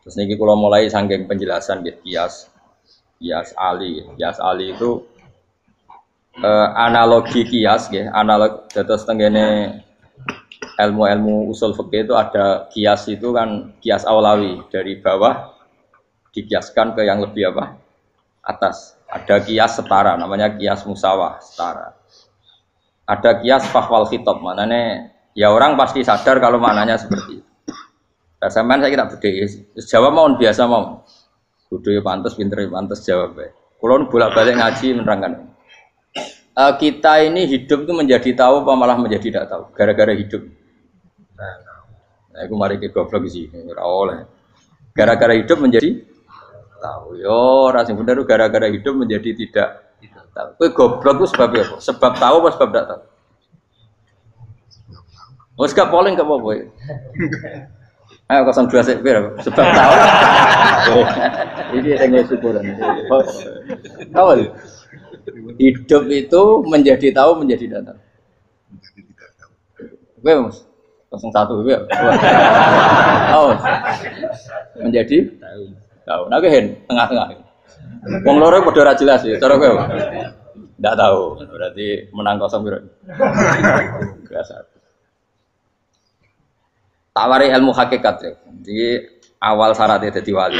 Terus niki kula mulai saking penjelasan nggih kias ali. Kias ali itu analogi kias nggih, analog dados tenggene ilmu-ilmu usul fikih itu ada kias itu kan kias aulawi dari bawah dikiaskan ke yang lebih apa? Atas. Ada kias setara namanya kias musawah setara. Ada kias fahwal khitab, maknanya ya orang pasti sadar kalau maknanya seperti itu. Sampean saya kira bedhe. Jawab mohon biasa mau. Kudu ya pantes, pinter ya pantes jawab bae. Kulo bolak-balik ngaji menerangkan. Kita ini hidup itu menjadi tahu apa malah menjadi tidak tahu gara-gara hidup. Nah, aku mari ke goblok sih, ora oleh. Gara-gara hidup menjadi tahu. Yo, ora sing bener gara-gara hidup menjadi tidak tahu. Kowe goblok itu sebab apa? Sebab tahu apa sebab tidak tahu? Wes gak polling gak apa-apa. Ayo 02 sik pira sebab tahu. Ini sing syukuran. Tahu. Hidup itu menjadi tahu menjadi tidak tahu. Kowe Mas 01 ya. Oh. Menjadi tahu. Nah kowe tengah-tengah. Wong loro padha ora jelas ya, cara kowe. Ndak tahu. Berarti menang 0 piro. Biasa. Tawari ilmu hakikat ya. Jadi awal syaratnya jadi wali.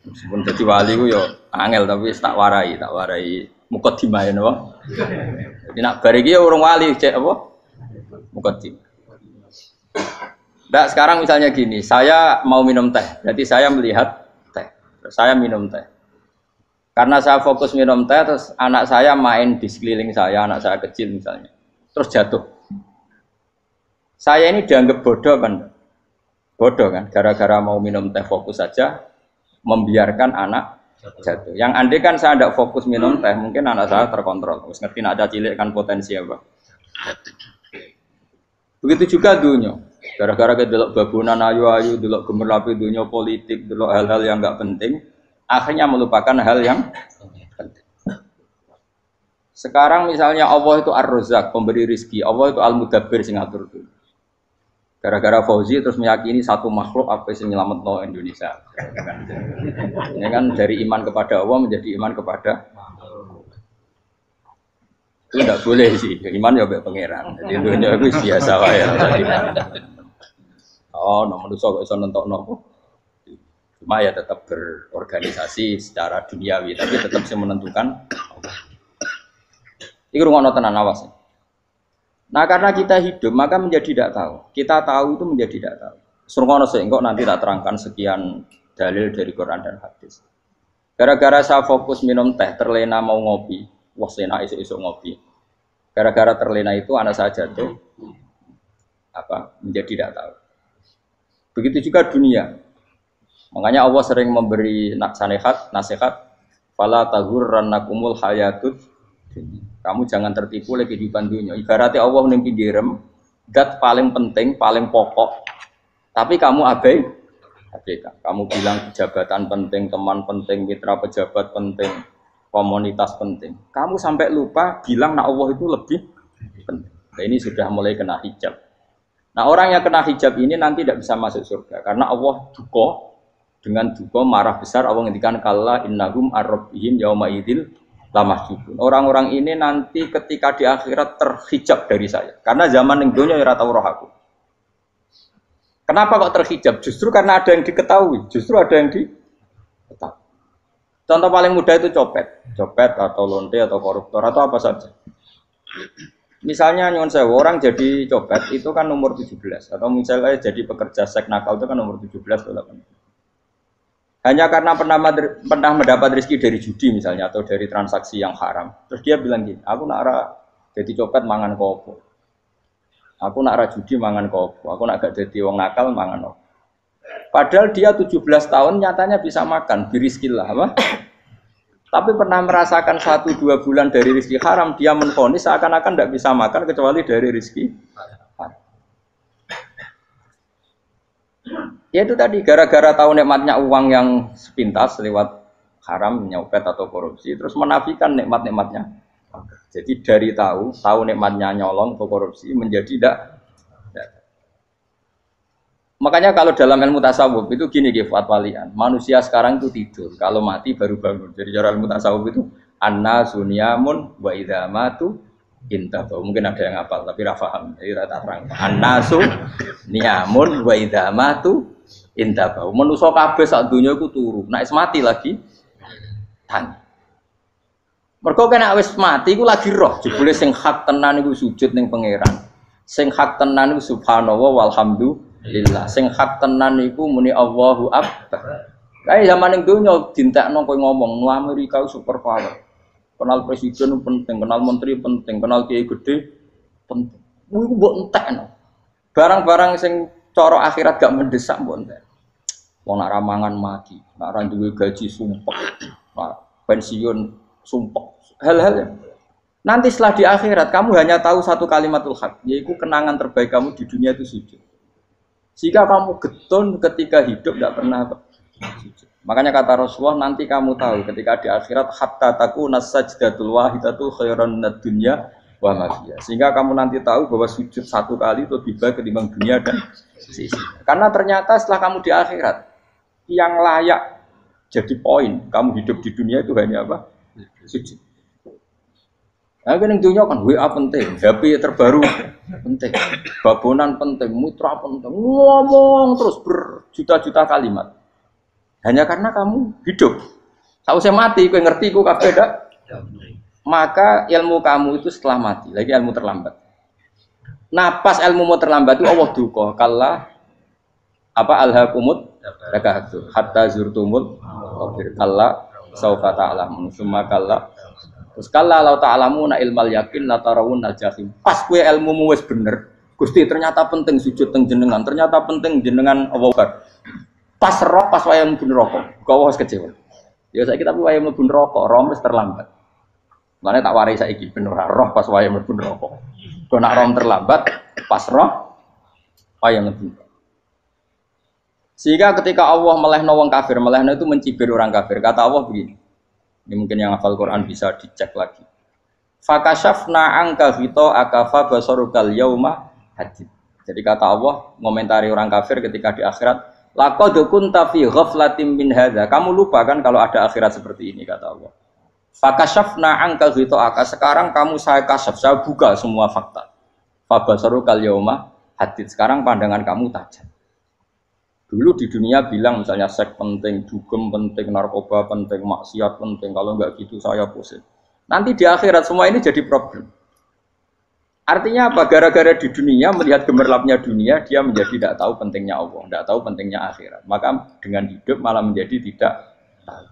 Meskipun jadi wali ku yo angel tapi tak warai mukadimah ya napa. Jadi nak bar iki ya urung wali cek apa? Mukadimah. Ndak sekarang misalnya gini, saya mau minum teh. Berarti saya melihat teh. Saya minum teh. Karena saya fokus minum teh terus anak saya main di sekeliling saya, anak saya kecil misalnya. Terus jatuh. Saya ini dianggap bodoh kan? Bodoh kan, gara-gara mau minum teh fokus saja, membiarkan anak jatuh. Yang andai kan saya tidak fokus minum teh, mungkin anak saya terkontrol. Terus ngerti nak ada cilik kan potensi apa. Begitu juga dunia. Gara-gara delok babunan ayu-ayu, delok gemerlapi dunia politik, delok hal-hal yang enggak penting, akhirnya melupakan hal yang penting. Sekarang misalnya Allah itu Ar-Razzaq, pemberi rizki, Allah itu Al-Mudabbir sing ngatur dunia. Gara-gara Fauzi terus meyakini satu makhluk apa yang nyelametno Indonesia. Ini kan dari iman kepada Allah menjadi iman kepada itu tidak boleh sih. Iman ya mbek pangeran. Jadi dunia itu biasa wae. Oh, nomor manusia kok iso nentokno. Cuma ya tetap berorganisasi secara duniawi, tapi tetap sih menentukan. Iki rungono tenan awas. Nah karena kita hidup maka menjadi tidak tahu. Kita tahu itu menjadi tidak tahu. Surungono sih, engkau nanti tak terangkan sekian dalil dari Quran dan hadis. Gara-gara saya fokus minum teh, terlena mau ngopi, wah sena isu-isu ngopi. Gara-gara terlena itu anak saya jatuh, menjadi tidak tahu. Begitu juga dunia. Makanya Allah sering memberi nasihat, fala taghurrannakumul hayatud. Kamu jangan tertipu oleh kehidupan dunia. Ibaratnya Allah ning pinggirem, dat paling penting, paling pokok. Tapi kamu abaikan. Kamu bilang jabatan penting, teman penting, mitra pejabat penting, komunitas penting. Kamu sampai lupa bilang nak Allah itu lebih penting. Nah, ini sudah mulai kena hijab. Nah, orang yang kena hijab ini nanti tidak bisa masuk surga karena Allah dengan duka marah besar. Allah ngendikan kalla innahum ar-rabbihim yauma idzil lamahjubun. Orang-orang ini nanti ketika di akhirat terhijab dari saya. Karena zaman ning donya ora tau roh aku. Kenapa kok terhijab? Justru karena ada yang diketahui. Justru ada yang diketahui. Contoh paling mudah itu copet atau lonte atau koruptor atau apa saja. Misalnya nyuwun sewu orang jadi copet itu kan umur 17 atau misalnya jadi pekerja seks nakal itu kan umur 17 atau 18. Hanya karena pernah mendapat rezeki dari judi misalnya atau dari transaksi yang haram. Terus dia bilang gini, aku nak jadi copet mangan kopo. Aku nak judi mangan kopo. Aku nak gak jadi wong nakal mangan kopo. Padahal dia 17 tahun nyatanya bisa makan, birizkillah apa? Tapi pernah merasakan 1-2 bulan dari rezeki haram, dia menvonis seakan-akan tidak bisa makan kecuali dari rezeki haram. Ya itu tadi gara-gara tahu nikmatnya uang yang sepintas lewat haram, nyopet atau korupsi, terus menafikan nikmat-nikmatnya. Jadi dari tahu nikmatnya nyolong atau korupsi menjadi tidak. Makanya kalau dalam ilmu tasawuf itu gini fatwalian, manusia sekarang itu tidur, kalau mati baru bangun. Jadi cara ilmu tasawuf itu anna sunyamun wa idza matu intahu. Mungkin ada yang hafal tapi ra paham. Jadi rata terang. Anna sunyamun wa idza matu intahu. Manusa kabeh sak donya iku turu, nek mati lagi tangi. Mergo kena wis mati iku lagi roh, jebule sing hak tenan iku sujud ning pangeran. Sing hak tenan iku subhanallah walhamdulillah. Sing hak tenan iku muni Allahu akbar. Kae zaman ning donya dintekno kowe ngomong nu Amerika super power. Kenal presiden penting, kenal menteri penting, kenal kiai gede penting. Iku mbok entekno. Barang-barang sing cara akhirat gak mendesak mbok entek. Wong nak ramangan mati, nak ra duwe gaji sumpek. Pensiun sumpek. Hal-hal nanti setelah di akhirat kamu hanya tahu satu kalimatul haq, yaitu kenangan terbaik kamu di dunia itu sujud. Jika kamu getun ketika hidup tidak pernah sujud. Makanya kata Rasulullah nanti kamu tahu ketika di akhirat hatta takuna sajdatul wahidatu khairan minad dunya wa ma fiha. Sehingga kamu nanti tahu bahwa sujud satu kali itu lebih baik ketimbang dunia dan sisinya. Karena ternyata setelah kamu di akhirat yang layak jadi poin kamu hidup di dunia itu hanya apa? Sujud. Nah, kan yang dunia kan WA penting, HP terbaru penting, babonan penting, mutra penting, ngomong terus berjuta-juta kalimat. Hanya karena kamu hidup. Tahu saya mati, kau ngerti, kau kabeh dak. Maka ilmu kamu itu setelah mati, lagi ilmu terlambat. Nah, pas ilmu mau terlambat itu Allah duka, kalla apa alhaqumut takahatu hatta zurtumul qabir kalla saufa ta'lamun summa kalla. Terus kalla law ta'lamuna ilmal yakin la tarawunnal jahim. Pas kowe ilmumu wis bener, Gusti ternyata penting sujud teng jenengan, ternyata penting jenengan Allah Akbar. Pas roh pas wayah mlebu neraka, kok wis kecewa. Ya saiki tapi wayah mlebu neraka, roh wis terlambat. Mane tak warai saiki ben ora roh pas wayah mlebu neraka. Kok nak roh terlambat, pas roh wayah mlebu. Sehingga ketika Allah melehno wong kafir, melehno itu mencibir orang kafir. Kata Allah begini. Ini mungkin yang hafal Quran bisa dicek lagi. Fakashafna angka fito akafa basarukal yauma hadid. Jadi kata Allah ngomentari orang kafir ketika di akhirat, laqad kunta fi ghaflatin min hadza. Kamu lupa kan kalau ada akhirat seperti ini kata Allah. Fakashafna angka fito aka. Sekarang kamu saya kasaf, saya buka semua fakta. Fa basarukal yauma hadid. Sekarang pandangan kamu tajam. Dulu di dunia bilang misalnya seks penting, dugem penting, narkoba penting, maksiat penting. Kalau enggak gitu saya pusing. Nanti di akhirat semua ini jadi problem. Artinya apa? Gara-gara di dunia melihat gemerlapnya dunia, dia menjadi tidak tahu pentingnya Allah, tidak tahu pentingnya akhirat. Maka dengan hidup malah menjadi tidak tahu.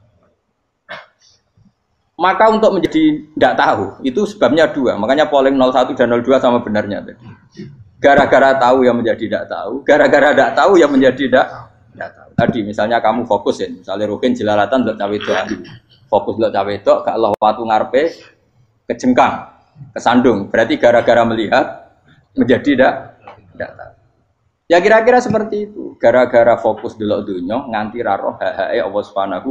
Maka untuk menjadi tidak tahu itu sebabnya dua. Makanya polling 01 dan 02 sama benarnya tadi. Gara-gara tahu yang menjadi tidak tahu, gara-gara tidak tahu yang menjadi tidak tahu. Tadi misalnya kamu fokus ya, misalnya rukin jelalatan untuk cawe itu, fokus untuk cawe itu, gak Allah waktu ngarepe kejengkang, kesandung. Berarti gara-gara melihat menjadi tidak tahu. Ya kira-kira seperti itu. Gara-gara fokus delok dunya nganti raro hahae Allah Subhanahu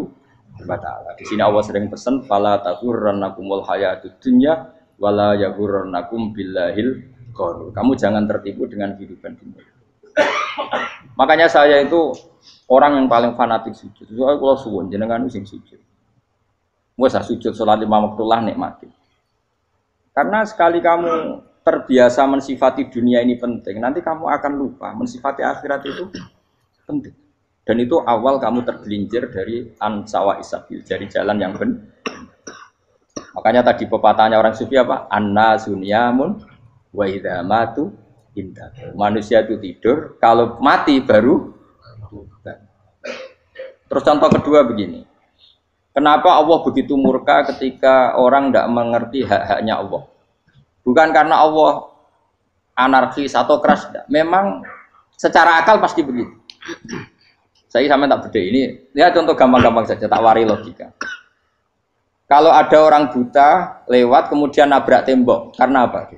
wa taala. Di sini Allah sering pesan fala taghurrannakumul hayatud dunya wala yaghurrannakum billahil. Kamu jangan tertipu dengan kehidupan dunia. Makanya saya itu orang yang paling fanatik sujud. Soalnya kalau suwun jenengan sing sujud. Wes sujud salat 5 waktu lah nikmati. Karena sekali kamu terbiasa mensifati dunia ini penting, nanti kamu akan lupa mensifati akhirat itu penting. Dan itu awal kamu tergelincir dari ansawa isabil, dari jalan yang benar. Makanya tadi pepatahnya orang sufi apa? Anna sunyamun wa idza matu indah. Manusia itu tidur, kalau mati baru. Terus contoh kedua begini. Kenapa Allah begitu murka ketika orang tidak mengerti hak-haknya Allah? Bukan karena Allah anarkis atau keras, tidak. Memang secara akal pasti begitu. Saya sampai tak beda ini. Lihat contoh gampang-gampang saja, tak wari logika. Kalau ada orang buta lewat kemudian nabrak tembok, karena apa?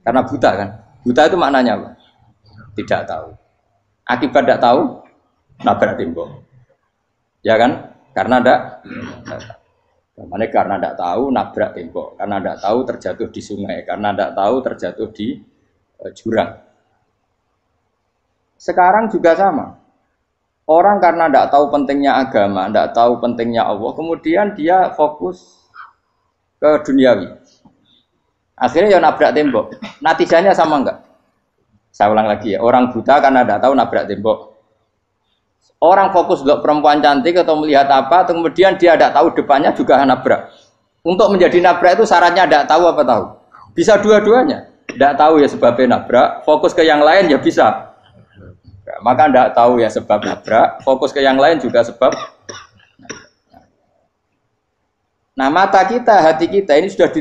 Karena buta kan? Buta itu maknanya apa? Tidak tahu. Akibat tidak tahu, nabrak tembok. Ya kan? Karena tidak tahu. Karena tidak tahu, nabrak tembok. Karena tidak tahu, terjatuh di sungai. Karena tidak tahu, terjatuh di jurang. Sekarang juga sama. Orang karena tidak tahu pentingnya agama, tidak tahu pentingnya Allah, kemudian dia fokus ke duniawi. Akhirnya ya nabrak tembok. Natijanya sama enggak? Saya ulang lagi ya, orang buta karena tidak tahu nabrak tembok. Orang fokus untuk perempuan cantik atau melihat apa, kemudian dia tidak tahu depannya juga nabrak. Untuk menjadi nabrak itu syaratnya tidak tahu apa tahu. Bisa dua-duanya. Tidak tahu ya sebabnya nabrak, fokus ke yang lain ya bisa. Maka tidak tahu ya sebab nabrak, fokus ke yang lain juga sebab. Nah mata kita, hati kita ini sudah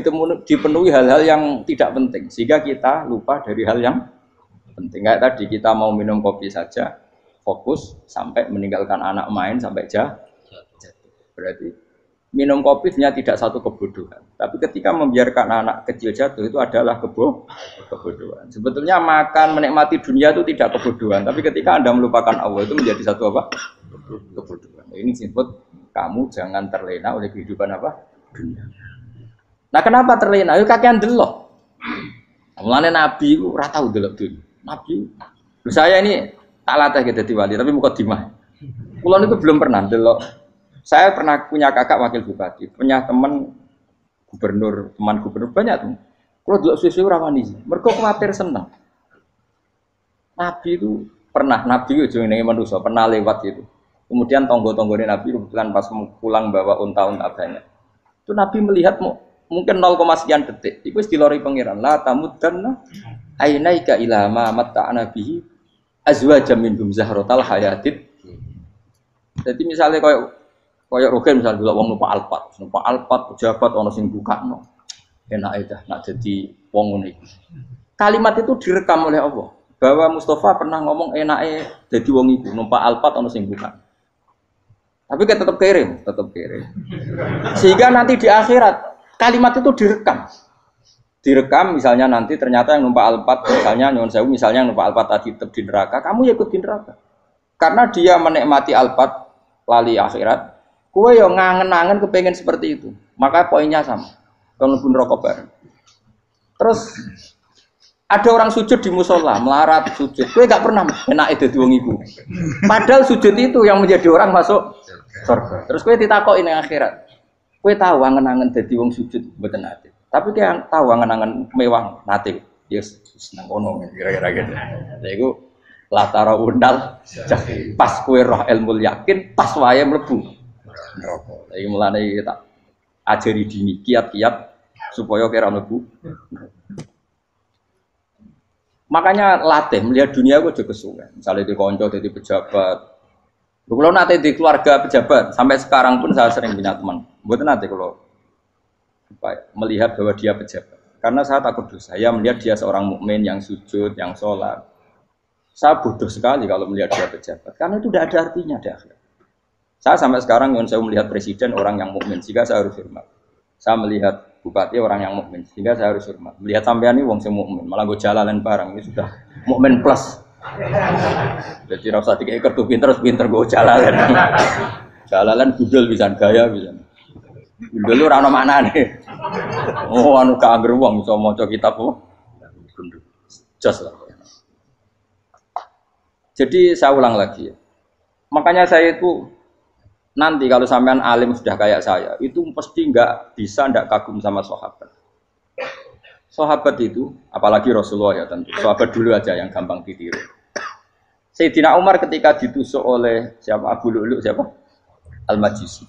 dipenuhi hal-hal yang tidak penting, sehingga kita lupa dari hal yang penting. Kayak tadi kita mau minum kopi saja, fokus sampai meninggalkan anak main sampai jatuh. Berarti minum kopi sebenarnya tidak satu kebodohan, tapi ketika membiarkan anak kecil jatuh itu adalah kebodohan. Sebetulnya makan menikmati dunia itu tidak kebodohan, tapi ketika Anda melupakan Allah itu menjadi satu apa? Kebodohan. Ini disebut kamu jangan terlena oleh kehidupan apa? Dunia. Nah, kenapa terlena? Itu kakean delok. Mulane Nabi itu ora tau delok dunia. Nabi, saya ini tak latih gitu wali, tapi mukadimah. Kulon itu belum pernah delok. Saya pernah punya kakak wakil bupati, punya teman gubernur banyak tuh. Kalau delok susu ora wani, mergo kuwatir seneng. Nabi itu pernah, Nabi itu jenenge manusia, pernah lewat itu. Kemudian tonggo-tonggone Nabi kebetulan pas pulang bawa unta-unta banyak. Itu Nabi melihat mungkin 0, sekian detik. Itu wis dilori pangeran. La tamuddanna ainaika ila ma matta'na bihi azwajam minhum zahratal hayatid. Jadi misalnya kayak Rogen misalnya dulu wong numpak Alphard pejabat ana sing bukakno. Enak aja nak jadi wong ngene iki. Kalimat itu direkam oleh Allah bahwa Mustafa pernah ngomong enake dadi wong iku numpak Alphard ana sing bukak. Tapi kan tetap kirim. Sehingga nanti di akhirat kalimat itu direkam misalnya nanti ternyata yang numpak Alphard misalnya nyuwun sewu misalnya yang numpak Alphard tadi tetap di neraka, kamu ya ikut di neraka. Karena dia menikmati Alphard lali akhirat, kowe yo ngangen-angen kepengen seperti itu. Maka poinnya sama. Kalau pun rokok bareng. Terus ada orang sujud di musola, melarat sujud. Kowe gak pernah enake dadi wong iku. Padahal sujud itu yang menjadi orang masuk surga. Terus kowe ditakoki ning akhirat. Kowe tahu angen-angen dadi wong sujud mboten nate. Tapi kowe tahu angen-angen mewah nate. Yes, seneng kono kira-kira gitu. Lha iku latara undal pas kowe roh ilmu yakin pas wae mlebu neraka. Iki mulane tak ajari dini kiat-kiat supaya kira mlebu. Makanya latih melihat dunia gue juga kesuwen. Misalnya di konco, di pejabat. Kalau nanti di keluarga pejabat, sampai sekarang pun saya sering punya teman. Buat nanti kalau melihat bahwa dia pejabat, karena saya takut dosa. Saya melihat dia seorang mukmin yang sujud, yang sholat. Saya bodoh sekali kalau melihat dia pejabat, karena itu tidak ada artinya di akhirat. Saya sampai sekarang yang saya melihat presiden orang yang mukmin, sehingga saya harus hormat. Saya melihat bupati orang yang mukmin, sehingga saya harus hormat. Melihat sampean ini wong sing mukmin, malah gue jalalan barang ini sudah mukmin plus. Jadi rasa tiga ekor tuh pinter gue jalalan. Jalalan gudul bisa gaya bisa. Gudul lu rano mana nih? Oh anu kager wong bisa maca kitab kok. Jos lah. Jadi saya ulang lagi ya. Makanya saya itu nanti kalau sampean alim sudah kayak saya, itu pasti nggak kagum sama sahabat. Sahabat itu, apalagi Rasulullah ya tentu. Sahabat dulu aja yang gampang ditiru. Sayyidina Umar ketika ditusuk oleh siapa Abu Lu'lu siapa? Al-Majusi.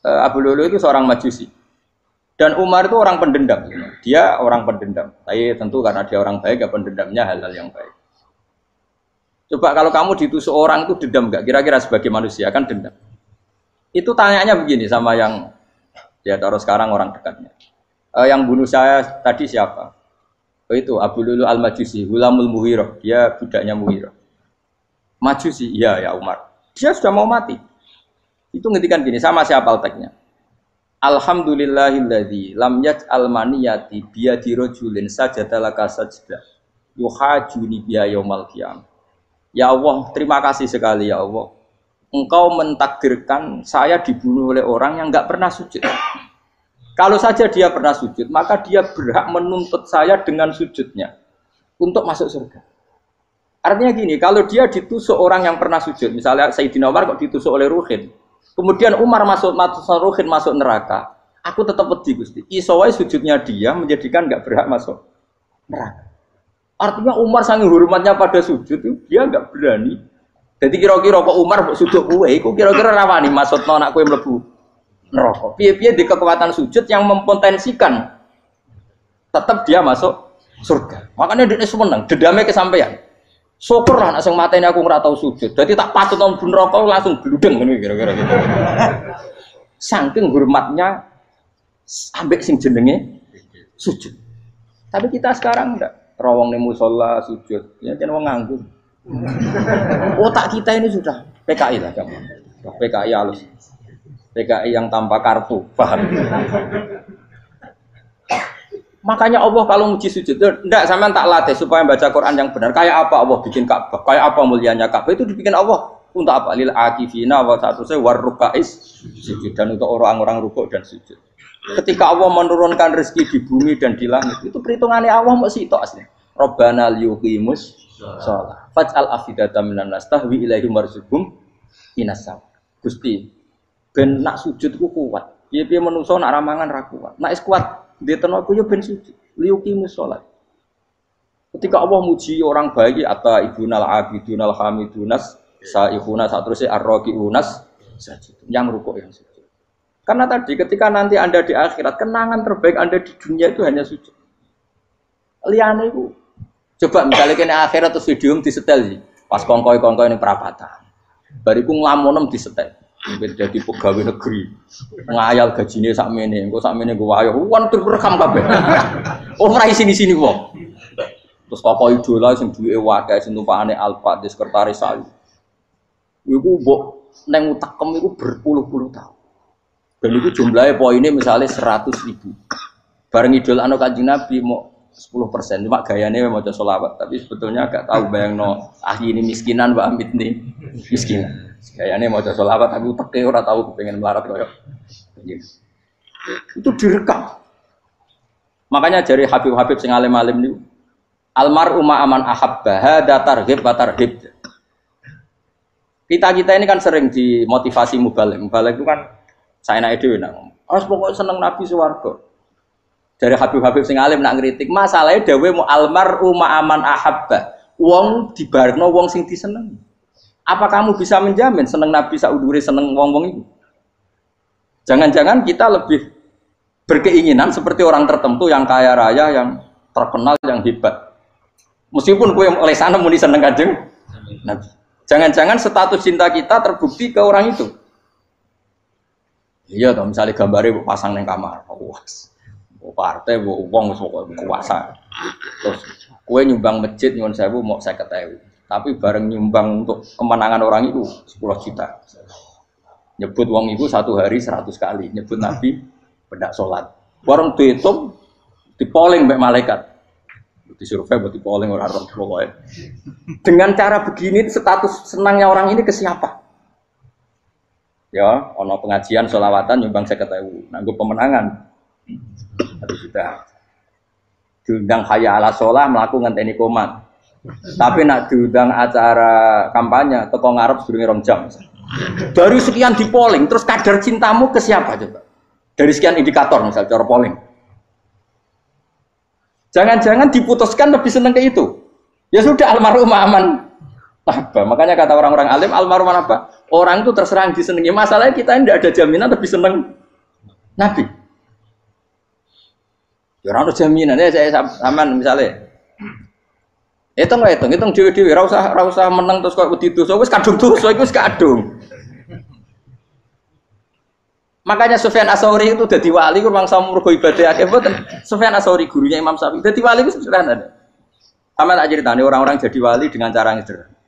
Abu Lu'lu itu seorang Majusi. Dan Umar itu orang pendendam. Dia orang pendendam. Tapi tentu karena dia orang baik, ya pendendamnya hal-hal yang baik. Coba kalau kamu ditusuk orang itu dendam enggak? Kira-kira sebagai manusia kan dendam. Itu tanyanya begini sama yang ya taruh sekarang orang dekatnya. Yang bunuh saya tadi siapa? Itu Abu Lu'lu Al-Majusi, Hulamul Muhirah. Dia budaknya Muhirah. Majusi, iya ya Umar. Dia sudah mau mati. Itu ngetikan gini, sama siapa alteknya? Alhamdulillahilladzi lam yaj'al maniyati biyadi rajulin sajadalaka sajdah yuhajuni biya yaumal qiyamah. Ya Allah, terima kasih sekali ya Allah. Engkau mentakdirkan saya dibunuh oleh orang yang enggak pernah sujud. Kalau saja dia pernah sujud, maka dia berhak menuntut saya dengan sujudnya untuk masuk surga. Artinya gini, kalau dia ditusuk orang yang pernah sujud, misalnya Sayyidina Umar kok ditusuk oleh Ruhin, kemudian Umar masuk Ruhin masuk neraka, aku tetap wedi Gusti. Iso wae sujudnya dia menjadikan enggak berhak masuk neraka. Artinya Umar sangat hormatnya pada sujud itu dia enggak berani. Jadi kira-kira kok Umar sujud kowe, kok kira-kira rawani maksudno anak kowe mlebu neraka. Piye-piye di kekuatan sujud yang mempotensikan tetap dia masuk surga. Makanya dia seneng, dendamnya kesampaian. Syukur lah, nak mateni aku nggak tahu sujud. Jadi tak patut nang neraka langsung bludeng ngene kira-kira gitu. Saking hormatnya ambek sing jenenge sujud. Tapi kita sekarang enggak. Rawong ning musala sujud, ya jeneng wong nganggur. Otak kita ini sudah PKI lah kamu. PKI halus. PKI yang tanpa kartu, paham? Makanya Allah kalau muji sujud, enggak sampean tak latih supaya baca Quran yang benar. Kayak apa Allah bikin Ka'bah? Kayak apa mulianya Ka'bah? Itu dibikin Allah untuk apa? Lil akifina wa satusai warrukais sujud, dan untuk orang-orang rukuk dan sujud. Ketika Allah menurunkan rezeki di bumi dan di langit, itu perhitungannya Allah mau sitok asli. Rabbana liyuqimus shalah. Faj'al afidatan minan nas tahwi ilaihim warzuqhum inasam. Gusti, ben nak sujud ku kuat. Piye-piye menungso nak ramangan ra kuat. Nak is kuat di tenaga yo ben sujud, liyuqimus shalah. Ketika Allah muji orang baik, atta ibunal abidunal hamidunas saihuna satruse arraqiunas sajid. Yang rukuk yang sujud. Karena tadi ketika nanti Anda di akhirat, kenangan terbaik Anda di dunia itu hanya sujud. Liyane iku. Coba misalnya kene akhirat terus video disetel sih. Pas kongkoi-kongkoi ning perapatan. Bariku nglamunem disetel. Beda di pegawai negeri. Ngayal gajine sakmene, engko sakmene go wayo. Wan direkam kabeh. Oh ora sini-sini wong. Terus tokoh idola sing duwe wae sing tumpakane Alfa di sekretaris saya. Iku mbok nang utakem iku berpuluh-puluh tahun. Dan itu jumlahnya poinnya misalnya 100.000. Bareng idol anu Kanjeng Nabi mau 10%. Cuma gayanya mau coba sholawat. Tapi sebetulnya agak tahu bayangno ini miskinan Mbak Amit nih miskinan. Gayanya mau coba sholawat tapi teke ora tahu kepengen melarat koyo. Itu direkam. Makanya dari Habib-habib sing alim-alim niku almar'u ma'aman ahabba hada targhib wa tarhib. Kita ini kan sering dimotivasi mubaligh. Mubaligh itu kan saya naik dewe nak, harus pokoknya seneng Nabi swarga. Dari Habib-habib sing alim nak ngritik, masalahnya dewe mu almar'u ma'aman ahabba. Wong dibarno wong sing diseneng. Apa kamu bisa menjamin seneng Nabi saudure seneng wong-wong itu? Jangan-jangan kita lebih berkeinginan seperti orang tertentu yang kaya raya, yang terkenal, yang hebat. Meskipun kowe oleh sana muni seneng Kanjeng Nabi. Jangan-jangan status cinta kita terbukti ke orang itu. Iya toh, misalnya gambarnya pasang neng kamar, puas, partai, uang, kuasa. Terus, kue nyumbang masjid nyuwun sewu mau 50.000, tapi bareng nyumbang untuk kemenangan orang itu 10 juta. Nyebut uang itu satu hari 100 kali, nyebut Nabi bedak sholat. Bareng dihitung, dipoling mbak malaikat, disurvei buat dipoling orang pokoknya. Dengan cara begini, status senangnya orang ini ke siapa? Ya, ono pengajian sholawatan nyumbang 50.000, nanggup pemenangan. Tapi sudah diundang hayya ala sholah melakukan ngenteni komat. Tapi nak diundang acara kampanye teko ngarep sedurunge 2 jam. Dari sekian di polling, terus kadar cintamu ke siapa coba? Dari sekian indikator misal cara polling. Jangan-jangan diputuskan lebih seneng ke itu. Ya sudah almarhum aman. Apa? Makanya kata orang-orang alim almarhum apa? Orang itu terserah disenangi. Masalahnya kita tidak ada jaminan lebih senang Nabi. Ya orang ada jaminan. Ya saya saman misalnya. Hitung dewi-dewi. Rasa menang terus kau begitu. So wis kadung tuh. So wis kadung. Makanya Sufyan Ats-Tsauri itu jadi wali. Kurang sama mergo ibadah akeh. Sufyan Ats-Tsauri gurunya Imam Syafi'i. Jadi wali itu sederhana. Sama tak ceritanya orang-orang jadi wali dengan cara yang sederhana.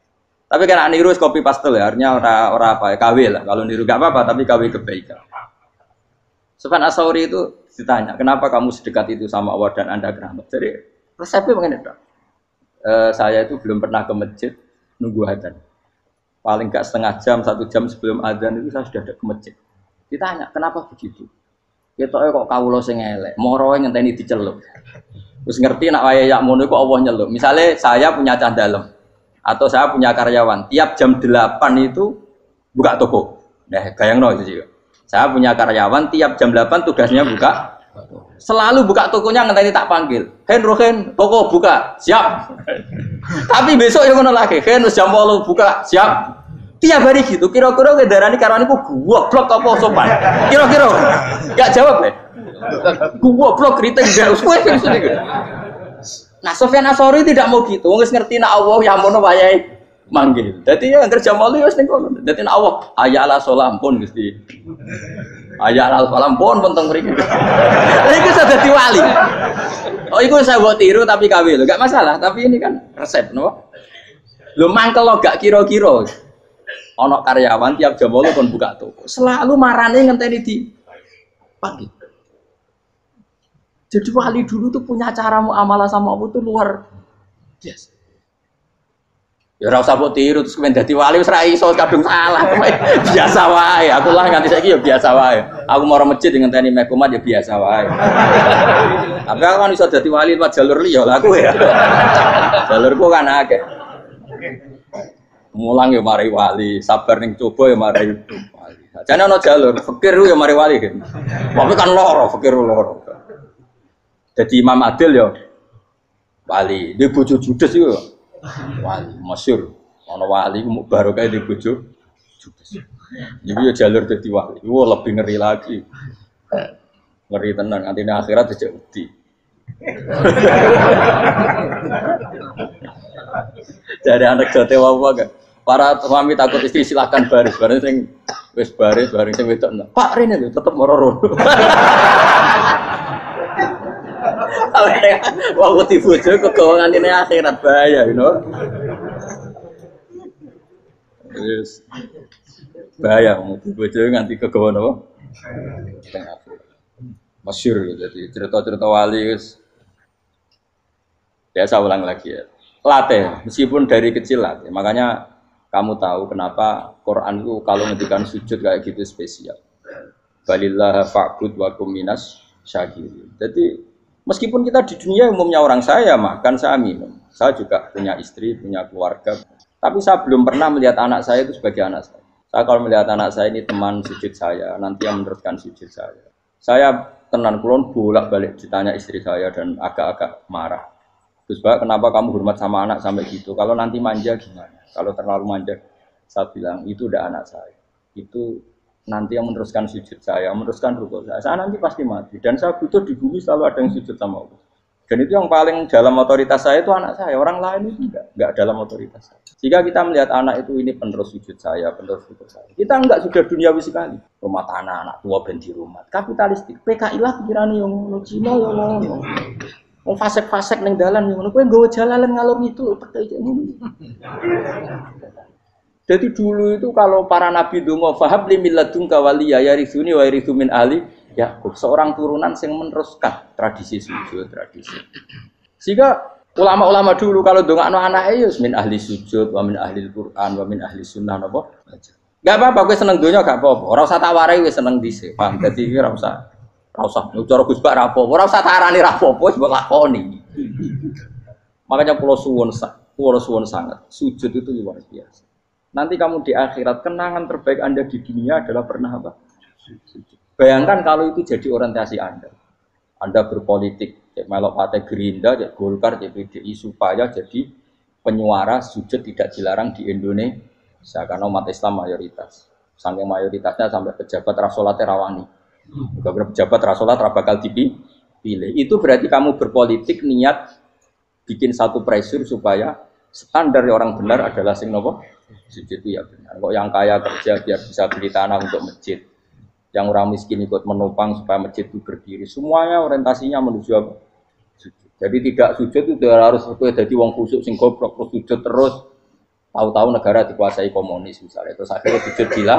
Tapi kan niru kopi pastel ya, artinya orang apa ya, KW lah. Kalau niru gak apa-apa, tapi KW kebaikan. Sufyan Ats-Tsauri itu ditanya, kenapa kamu sedekat itu sama Allah dan Anda keramat? Jadi resepnya begini dok. Saya itu belum pernah ke masjid nunggu adzan. Paling gak setengah jam, 1 jam sebelum adzan itu saya sudah ada ke masjid. Ditanya, kenapa begitu? Kita kok kawula sing elek, moroe ngenteni dicelup. Terus ngerti nak wayahe yak ngono iku Allah nyeluk. Misalnya saya punya cah dalem. Atau saya punya karyawan, tiap jam 8 itu buka toko. Nah, bayangno itu juga. Saya punya karyawan, tiap jam 8 tugasnya buka. Selalu buka tokonya ngenteni tak panggil. Hen Rohen, toko buka, siap. Tapi besok yang ngono lagi, Hen jam 8 buka, siap. Tiap hari gitu, kira-kira kedarani karyawan iku goblok apa sopan? Kira-kira enggak jawab le. Goblok kritik ndak usah wis. Nah, Sofyan Asori tidak mau gitu. Wong wis ngerti nek Allah ya mono wayahe manggil. Dadi ya anggere jam 8 wis ning kono. Dadi nek Allah hayya ala sholah pun Gusti. Hayya ala sholah pun teng mriki. Iku sudah dadi wali. Oh, iku saya buat tiru tapi KW lho. Enggak masalah, tapi ini kan resep, no? Lho mangkel lo gak kira-kira. Ana karyawan tiap jam 8 kon buka toko. Selalu marane ngenteni di pagi. Jadi wali dulu tuh punya cara muamalah sama Allah tuh luar biasa. Ya ora usah mbok tiru terus kemen dadi wali wis ra iso kadung salah. Biasa wae. Aku lah nganti saiki ya biasa wae. Aku mau masjid ngenteni mek umat ya biasa wae. Tapi aku kan iso dadi wali lewat jalur liya lah aku ya. Jalurku kan akeh. Mulang ya mari wali, sabar ning coba ya mari wali. Jane ana jalur fikir ya mari wali kan. Tapi kan loro fikir loro. Jadi Imam Adil ya wali, dia bojo judes itu wali, masyhur. Ana wali ku barokah di bojo judes. Jadi ya jalur dadi wali. Wah lebih ngeri lagi. Ngeri tenan nanti ning akhirat dijak wedi. Jadi anak jote wae gak. Para suami takut istri silakan baris, bareng sing wis baris, bareng sing wedok. Pak Rene lho tetep moro-moro. Wah, tiba-tiba kegawangan ini akhirat bahaya, you know. Yes. Bahaya, tiba-tiba nganti kegawangan apa? Masyhur gitu, jadi cerita-cerita wali guys. Biasa ulang lagi ya. Latih, meskipun dari kecil latih. Makanya kamu tahu kenapa Quran itu kalau ngendikan sujud kayak gitu spesial. Balillah fa'bud wa kum minas syakirin. Jadi meskipun kita di dunia umumnya orang saya makan, saya minum. Saya juga punya istri, punya keluarga. Tapi saya belum pernah melihat anak saya itu sebagai anak saya. Saya kalau melihat anak saya ini teman sujud saya, nanti yang meneruskan sujud saya. Saya tenan kulon bolak-balik ditanya istri saya dan agak-agak marah. Terus Pak, kenapa kamu hormat sama anak sampai gitu? Kalau nanti manja gimana? Kalau terlalu manja, saya bilang itu udah anak saya. Itu nanti yang meneruskan sujud saya, meneruskan rukuk saya nanti pasti mati. Dan saya butuh di bumi selalu ada yang sujud sama Allah. Dan itu yang paling dalam otoritas saya itu anak saya. Orang lain itu enggak dalam otoritas saya. Jika kita melihat anak itu ini penerus sujud saya, penerus rukuk saya. Kita enggak sudah duniawi sekali. Rumah tanah, anak tua ben di rumah. Kapitalistik. PKI lah pikirannya yang ngono, Cina yang ngono. Wong fasek-fasek ning dalan yang ngono. Kowe nggawa jalalan ngalor ngidul PKI ngono. Jadi dulu itu kalau para nabi donga fahab li milladunka waliya yarithuni wa yarithu min ahli Yakub, seorang turunan yang meneruskan tradisi sujud, tradisi. Sehingga ulama-ulama dulu kalau dongakno anake ya min ahli sujud, wa min ahli Al-Qur'an, wa min ahli sunnah napa. Enggak apa-apa kowe seneng donya gak apa-apa. Ora usah tak warai wis seneng dhisik. Paham? Dadi ora usah. Ora usah cara Gus Bak ra apa-apa. Ora usah tak arani ra apa-apa wis mbok lakoni. Makanya kula suwun sangat. Sujud itu luar biasa. Nanti kamu di akhirat, kenangan terbaik Anda di dunia adalah pernah apa? Bayangkan kalau itu jadi orientasi Anda. Anda berpolitik, cek melok partai Gerindra, cek Golkar, cek PDI, supaya jadi penyuara sujud tidak dilarang di Indonesia. Karena umat Islam mayoritas. Saking mayoritasnya sampai pejabat rasolat terawani. Juga pejabat rasolat bakal dipilih. Itu berarti kamu berpolitik niat bikin satu pressure supaya standar orang benar adalah sing nopo. Sujud itu ya benar. Kok yang kaya kerja biar bisa beli tanah untuk masjid. Yang orang miskin ikut menopang supaya masjid itu berdiri. Semuanya orientasinya menuju apa? Sujud. Jadi tidak sujud itu harus jadi wong khusyuk sing goblok terus sujud terus. Tahu-tahu negara dikuasai komunis misalnya. Terus akhirnya sujud gila.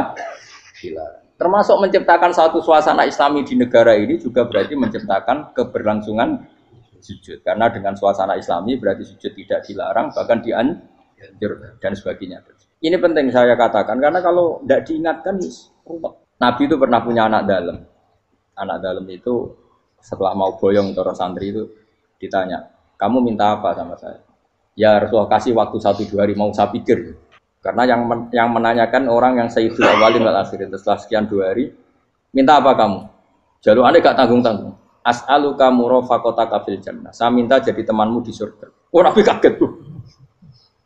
Termasuk menciptakan satu suasana Islami di negara ini juga berarti menciptakan keberlangsungan sujud. Karena dengan suasana Islami berarti sujud tidak dilarang bahkan dianjur dan sebagainya. Ini penting saya katakan karena kalau tidak diingatkan ruwet. Nabi itu pernah punya anak dalam. Anak dalam itu setelah mau boyong terus santri itu ditanya, kamu minta apa sama saya? Ya Rasulullah kasih waktu 1-2 hari mau saya pikir. Karena yang menanyakan orang yang sayyidul awalin wal akhirin. Setelah sekian 2 hari, minta apa kamu? Jaluannya gak tanggung-tanggung. As'aluka murafaqataka fil jannah. Saya minta jadi temanmu di surga. Oh Nabi kaget tuh.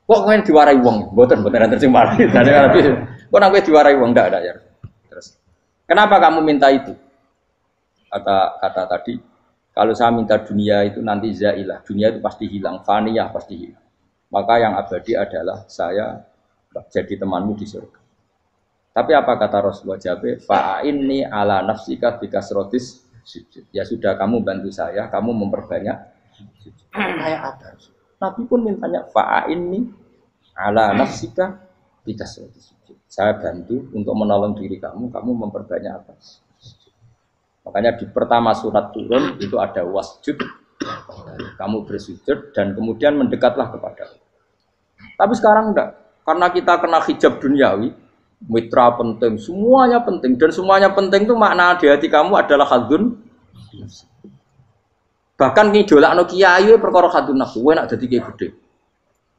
Kok kalian diwarai wong? Mboten enten sing mari. Nabi kok Nabi diwarai wong ndak ada ya. Terus kenapa kamu minta itu? Kata tadi, kalau saya minta dunia itu nanti zailah, dunia itu pasti hilang, faniyah pasti hilang. Maka yang abadi adalah saya jadi temanmu di surga. Tapi apa kata Rasulullah Jabir? Fa'inni ala nafsika bikasrotis sujud. Ya sudah kamu bantu saya, kamu memperbanyak sujud. Kayak apa? Nabi pun mintanya fa'inni ala nafsika bikasrotis sujud. Saya bantu untuk menolong diri kamu, kamu memperbanyak apa? Makanya di pertama surat turun itu ada wasjud, kamu bersujud dan kemudian mendekatlah kepada Allah. Tapi sekarang enggak, karena kita kena hijab duniawi, mitra penting, semuanya penting dan semuanya penting itu makna di hati kamu adalah hadun. Bahkan ngidolakno kiai perkara hadun nafsu, kowe nak dadi kiai gede.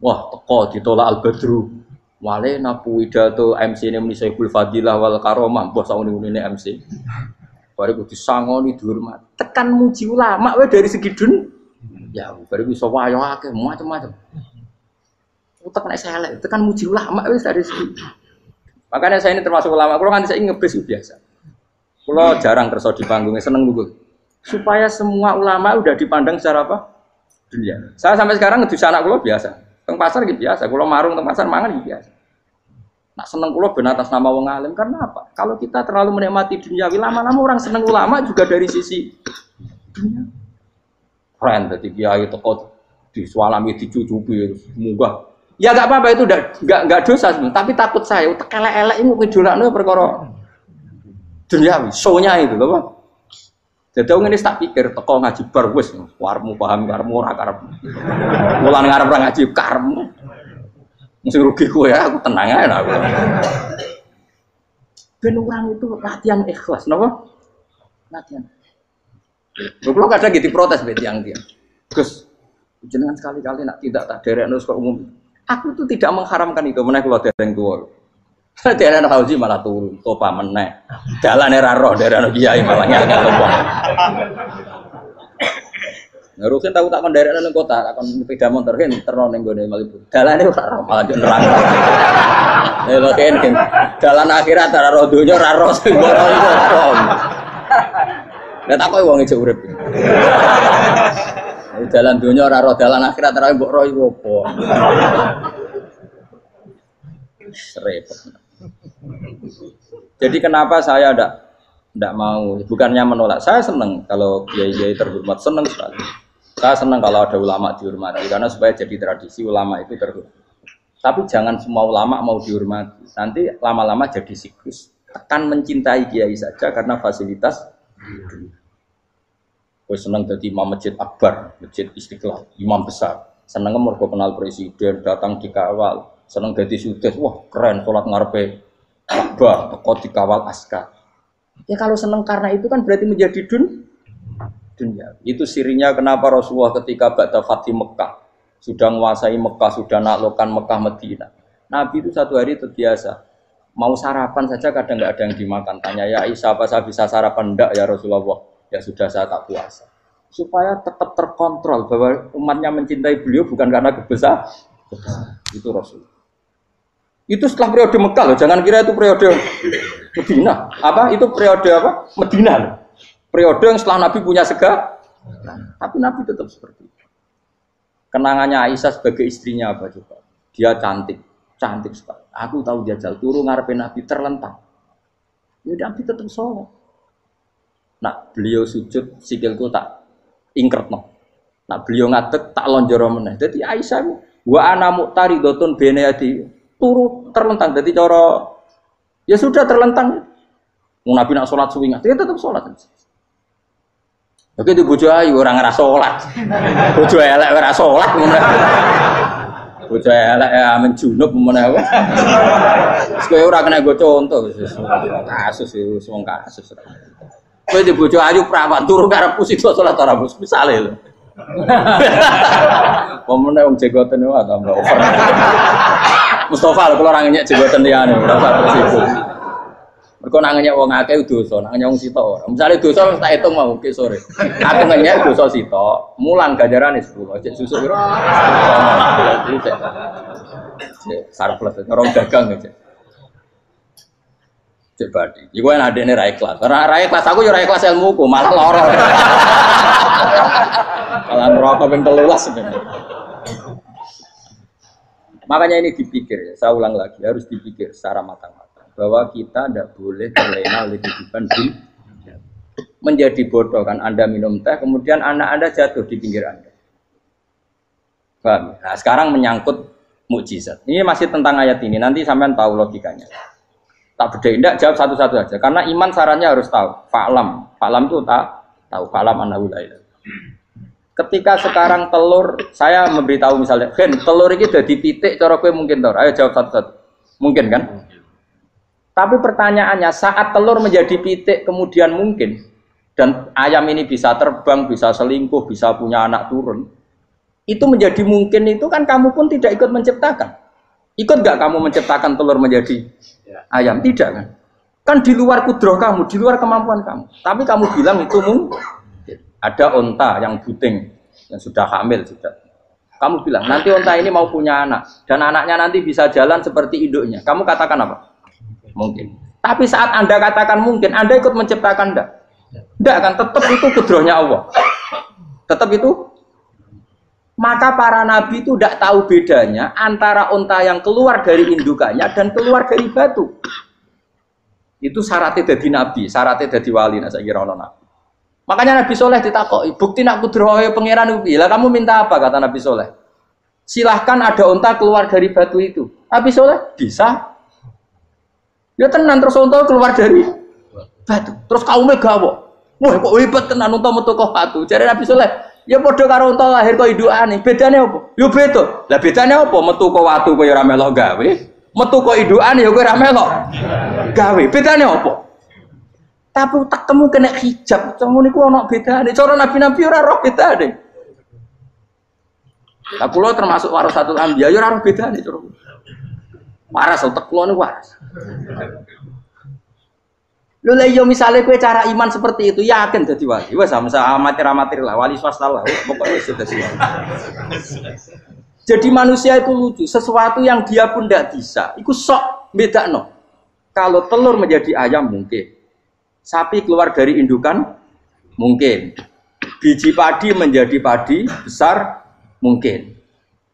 Wah, teko ditolak al-badru. Wale napu widato MC ini Saiful Fadilah wal Karomah, mbah sauni-unine MC. Baru disangoni dihormat. Tekan muji ulama wae dari segi ya baru bisa wayo akeh macam-macam. Utek nek selek, tekan muji ulama wis dari segi. Makanya saya ini termasuk ulama, kalau nganti saya ngebes biasa. Kalau jarang kerso di panggungnya seneng dulu. Supaya semua ulama udah dipandang secara apa? Dunia. Saya sampai sekarang ngedus anak kula biasa. Teng pasar gitu biasa, kalau marung teng pasar mangan gitu biasa. Nak seneng kula ben atas nama wong alim karena apa? Kalau kita terlalu menikmati dunia, lama-lama orang seneng ulama juga dari sisi dunia. Keren tadi kiai teko disualami dicucupi munggah. Ya enggak apa-apa itu enggak dosa sebenarnya, tapi takut saya utek elek-elek ini ngidolakno perkara duniawi, show-nya itu lho, Pak. Jadi wong ini tak pikir teko ngaji bar wis warmu paham karmu ora karep. Mulan ngarep ora ngaji karmu. Mesti rugi kowe ya, aku tenang ae aku. Ben orang itu latihan ikhlas, napa? Latihan. Kalau kadang gitu protes be tiyang dia. Gus, jenengan sekali-kali nak tidak tak derekno kok umum. Aku tuh tidak mengharamkan itu, meneh kula dereng tuwa. Dereng Fauzi malah turun, topa meneh. Dalane ra roh dereng kiai malah ngel-ngel wong. Ngurusin tahu tak kon derekno ning kota, tak kon sepeda motor kan terno ning gone Malibu. Dalane ora roh malah yo nerang. Lho kan dalan akhirat ora roh donya ora roh sing ora iku apa. Lah takoki wong ijo urip. Dalan donya ora roh dalan akhirat ora mbok roh iku apa. Repot. Jadi kenapa saya tidak mau, bukannya menolak, saya senang kalau kiai-kiai terhormat, senang sekali. Saya senang kalau ada ulama dihormati, karena supaya jadi tradisi ulama itu terhormat. Tapi jangan semua ulama mau dihormati, nanti lama-lama jadi siklus. Akan mencintai kiai saja karena fasilitas. Gue senang jadi imam masjid akbar, masjid Istiqlal, imam besar. Senang mergo kenal presiden, datang dikawal. Senang jadi sudes, wah keren, sholat ngarepe akbar, teko dikawal askar. Ya kalau senang karena itu kan berarti menjadi dunia. Itu sirinya kenapa Rasulullah ketika ba'da Fathi Mekah sudah menguasai Mekah, sudah naklukkan Mekah Madinah. Nabi itu satu hari terbiasa mau sarapan saja kadang nggak ada yang dimakan. Tanya ya Aisyah apa saya bisa sarapan? Enggak ya Rasulullah. Ya sudah saya tak puasa. Supaya tetap terkontrol bahwa umatnya mencintai beliau bukan karena kebesaran. Itu Rasul. Itu setelah periode Mekah loh, jangan kira itu periode Medina. Apa? Itu periode apa? Medina loh. Periode yang setelah Nabi punya segala. Tapi Nabi tetap seperti itu. Kenangannya Aisyah sebagai istrinya apa coba? Dia cantik, cantik sekali. Aku tahu dia jauh turun ngarepin Nabi terlentang. Ya Nabi tetap sholat. Nah, beliau sujud sikilku tak ingkret no. Nah, beliau ngadeg tak lonjoro meneh. Jadi Aisyah wa ana muqtaridotun bene adi turu terlentang. Jadi cara ya sudah terlentang. Nabi nak sholat suwi dia tetap sholat. Oke, itu bojo ayu orang ngerasa sholat. Bojo elek ora sholat ngono. Bojo elek ya menjunub ngono. Wis kowe ora kena go contoh kasus itu wong kasus. Kowe di bojo ayu prawan turu karep pusi sholat ora bos misale lho. Pemene wong jegoten wae tambah over. Mustofa lho kula ora ngenyek jegoten liyane, ora usah tersibuk. Mergo nak ngenyek wong akeh dosa, nak ngenyek wong sitok ora. Misale dosa tak hitung mau ke sore. Aku ngenyek dosa sitok, mulang ganjarane 10. Cek susuk piro? Cek sarplet orang dagang aja. Cek badi. Iku enak adekne ra ikhlas. Ra ikhlas aku ya ra ikhlas ilmuku, malah lara. Malah neraka ping 13 sebenarnya. Makanya ini dipikir ya, saya ulang lagi, harus dipikir secara matang-matang bahwa kita tidak boleh terlena oleh kehidupan dunia. Menjadi bodoh kan Anda minum teh, kemudian anak Anda jatuh di pinggir Anda. Paham? Nah, sekarang menyangkut mukjizat. Ini masih tentang ayat ini, nanti sampean tahu logikanya. Tak bedain, tidak jawab satu-satu aja. Karena iman sarannya harus tahu. Fa'lam, fa'lam itu tak tahu. Fa'lam annahu la ilaha. Ketika sekarang telur, saya memberitahu misalnya, Gen, telur ini udah dipitik, cara gue mungkin tahu. Ayo jawab satu-satu. Mungkin kan? Tapi pertanyaannya, saat telur menjadi pitik kemudian mungkin, dan ayam ini bisa terbang, bisa selingkuh, bisa punya anak turun, itu menjadi mungkin itu kan kamu pun tidak ikut menciptakan. Ikut gak kamu menciptakan telur menjadi ayam? Tidak kan? Kan di luar kudroh kamu, di luar kemampuan kamu. Tapi kamu bilang itu mungkin. Ada onta yang buting, yang sudah hamil sudah. Kamu bilang, nanti onta ini mau punya anak. Dan anaknya nanti bisa jalan seperti induknya. Kamu katakan apa? Mungkin. Tapi saat Anda katakan mungkin, Anda ikut menciptakan enggak? Enggak kan? Tetap itu kudrohnya Allah. Tetap itu. Maka para nabi itu tidak tahu bedanya antara onta yang keluar dari indukannya dan keluar dari batu. Itu syaratnya jadi nabi, syaratnya jadi wali. Nah, saya kira orang nabi. Makanya Nabi Soleh ditakoki, bukti nak kudrohe pangeran itu. Lah kamu minta apa kata Nabi Soleh? Silahkan ada onta keluar dari batu itu. Nabi Soleh bisa. Ya tenan terus onta keluar dari batu. Terus kaumnya gawok. Wah kok hebat tenan onta metu kok batu. Jare Nabi Soleh. Ya padha karo unta lahir kok indukane. Bedane apa? Yo beda. Lah bedane apa? Metu kok watu kok ya ora melok gawe. Metu kok indukane ya kowe ora melok gawe. Bedane apa? Tapi tak temu kena hijab. Ngono niku ana bedane. Cara nabi-nabi ora roh bedane. Lah kula termasuk warasatul anbiya ya ora roh bedane cara. Waras utek kula niku waras. Lho lah yo misale kowe cara iman seperti itu yakin dadi wali. Wes sama amatir-amatir lah, wali swasta lah. Pokoknya sudah siap. Jadi manusia itu lucu, sesuatu yang dia pun tidak bisa. Iku sok bedakno. Kalau telur menjadi ayam mungkin. Sapi keluar dari indukan mungkin. Biji padi menjadi padi besar mungkin.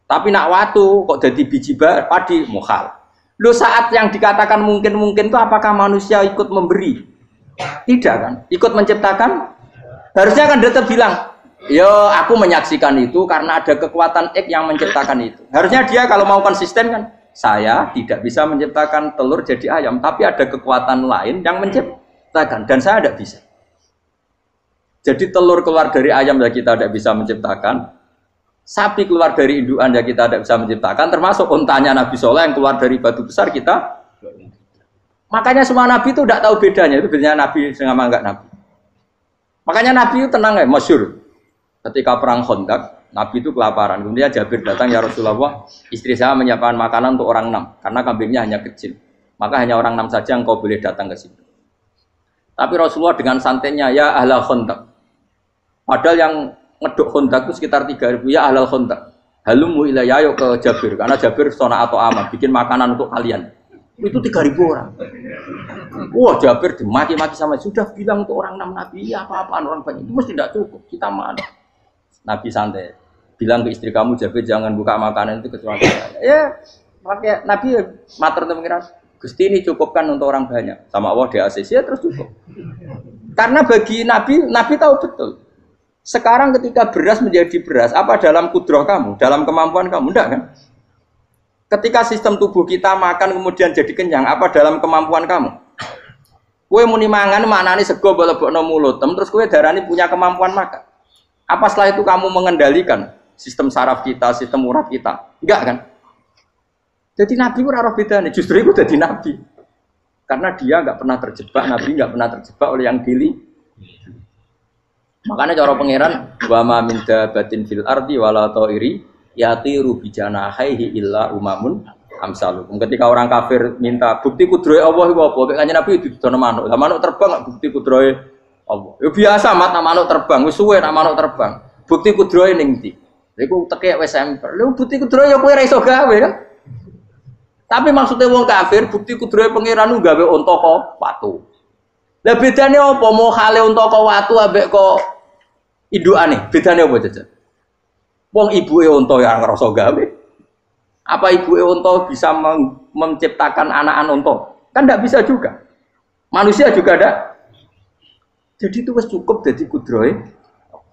Tapi nak watu kok jadi biji padi mukhal. Loh saat yang dikatakan mungkin-mungkin itu apakah manusia ikut memberi? Tidak kan? Ikut menciptakan? Harusnya kan tetap bilang, yo aku menyaksikan itu karena ada kekuatan X yang menciptakan itu. Harusnya dia kalau mau konsisten kan, saya tidak bisa menciptakan telur jadi ayam, tapi ada kekuatan lain yang menciptakan dan saya tidak bisa. Jadi telur keluar dari ayam ya kita tidak bisa menciptakan. Sapi keluar dari indukan ya kita tidak bisa menciptakan, termasuk untanya Nabi Soleh yang keluar dari batu besar kita. Makanya semua Nabi itu tidak tahu bedanya, itu bedanya Nabi sama enggak Nabi. Makanya Nabi itu tenang ya, masyhur. Ketika perang Khandaq, Nabi itu kelaparan. Kemudian Jabir datang, ya Rasulullah, istri saya menyiapkan makanan untuk orang 6, karena kambingnya hanya kecil. Maka hanya orang 6 saja yang kau boleh datang ke situ. Tapi Rasulullah dengan santainya, ya ahla Khandaq. Padahal yang ngeduk Khandaq itu sekitar 3.000, ya ahlal Khandaq. Halumu ilayya ayo ke Jabir, karena Jabir sona atau aman, bikin makanan untuk kalian. Itu 3.000 orang. Wah Jabir dimaki-maki sama, sudah bilang untuk orang 6 Nabi, ya apa-apaan orang banyak, itu mesti tidak cukup, kita mana. Nabi santai, bilang ke istri kamu Jabir jangan buka makanan itu kecuali saya. Ya, makanya Nabi matur pengiran, Gusti ini cukupkan untuk orang banyak. Sama Allah di ACC ya terus cukup. Karena bagi Nabi tahu betul. Sekarang ketika beras menjadi beras, apa dalam kudroh kamu, dalam kemampuan kamu? Enggak kan? Ketika sistem tubuh kita makan kemudian jadi kenyang, apa dalam kemampuan kamu? Kue muni mangan maknane sego bolebokno mulut, terus kue darani punya kemampuan makan. Apa setelah itu kamu mengendalikan sistem saraf kita, sistem urat kita? Enggak kan? Jadi Nabi ora roh bedane, justru itu jadi Nabi. Karena dia enggak pernah terjebak, Nabi enggak pernah terjebak oleh yang pilih. Makanya cara pangeran wa ma min dabatin fil ardi wala ta'iri yatiru bi janahihi illa umamun amsalukum. Ketika orang kafir minta bukti kudrohe Allah iku apa? Kanjeng Nabi didono manuk. Lah manuk terbang bukti kudrohe Allah. Ya biasa mat manuk terbang, wis suwe nak manuk terbang. Bukti kudrohe ning ndi? Iku tekek wis emper. Lha bukti kudrohe ya kowe ora iso gawe kan? Tapi maksudnya wong kafir bukti kudrohe pangeran ku gawe unta kok watu. Lah bedane apa? Mau hale unta kok watu ambek kok indukane, bedane apa jajan? Wong ibuke unta ya ngrasa gawe. Apa ibuke unta bisa menciptakan anakan unta? Kan tidak bisa juga. Manusia juga ada. Jadi itu wis cukup dadi kudrohe.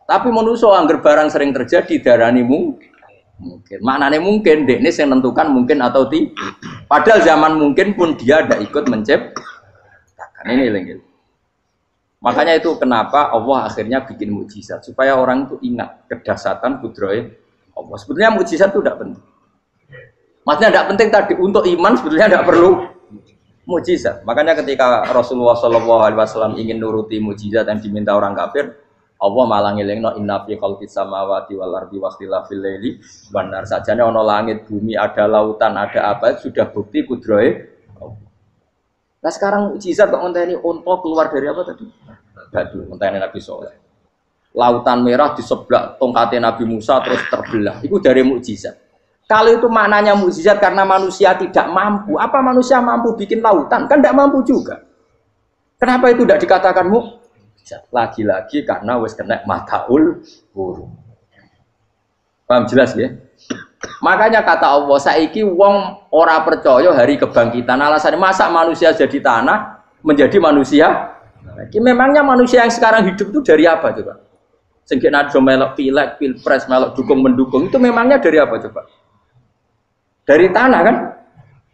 Tapi manusia angger barang sering terjadi darani mungkin. Maknane mungkin dekne sing nentukan mungkin atau tidak. Padahal zaman mungkin pun dia ada ikut menciptakan. Ini lagi. Makanya itu kenapa Allah akhirnya bikin mukjizat supaya orang itu ingat kedahsyatan kudrohe Allah. Sebetulnya mukjizat itu tidak penting. Maksudnya tidak penting tadi untuk iman sebetulnya tidak perlu mukjizat. Makanya ketika Rasulullah SAW ingin nuruti mukjizat yang diminta orang kafir, Allah malah ngelingno inna fi khalqis samawati wal ardi wakhtilafil laili wan nar. Sajane ana langit, bumi, ada lautan, ada apa sudah bukti kudrohe Allah. Nah sekarang mukjizat kok ngenteni unta keluar dari apa tadi? Batu, ngenteni Nabi Saleh. Lautan merah di sebelah tongkatnya Nabi Musa terus terbelah. Itu dari mukjizat. Kalau itu maknanya mukjizat karena manusia tidak mampu. Apa manusia mampu bikin lautan? Kan tidak mampu juga. Kenapa itu tidak dikatakan mukjizat? Lagi-lagi karena wis kena mataul burung. Paham jelas ya? Makanya kata Allah, saiki wong ora percaya hari kebangkitan. Alasannya masa manusia jadi tanah menjadi manusia? Memangnya manusia yang sekarang hidup itu dari apa coba? Sengkit nado melok pilek, pilpres, melok dukung mendukung itu memangnya dari apa coba? Dari tanah kan?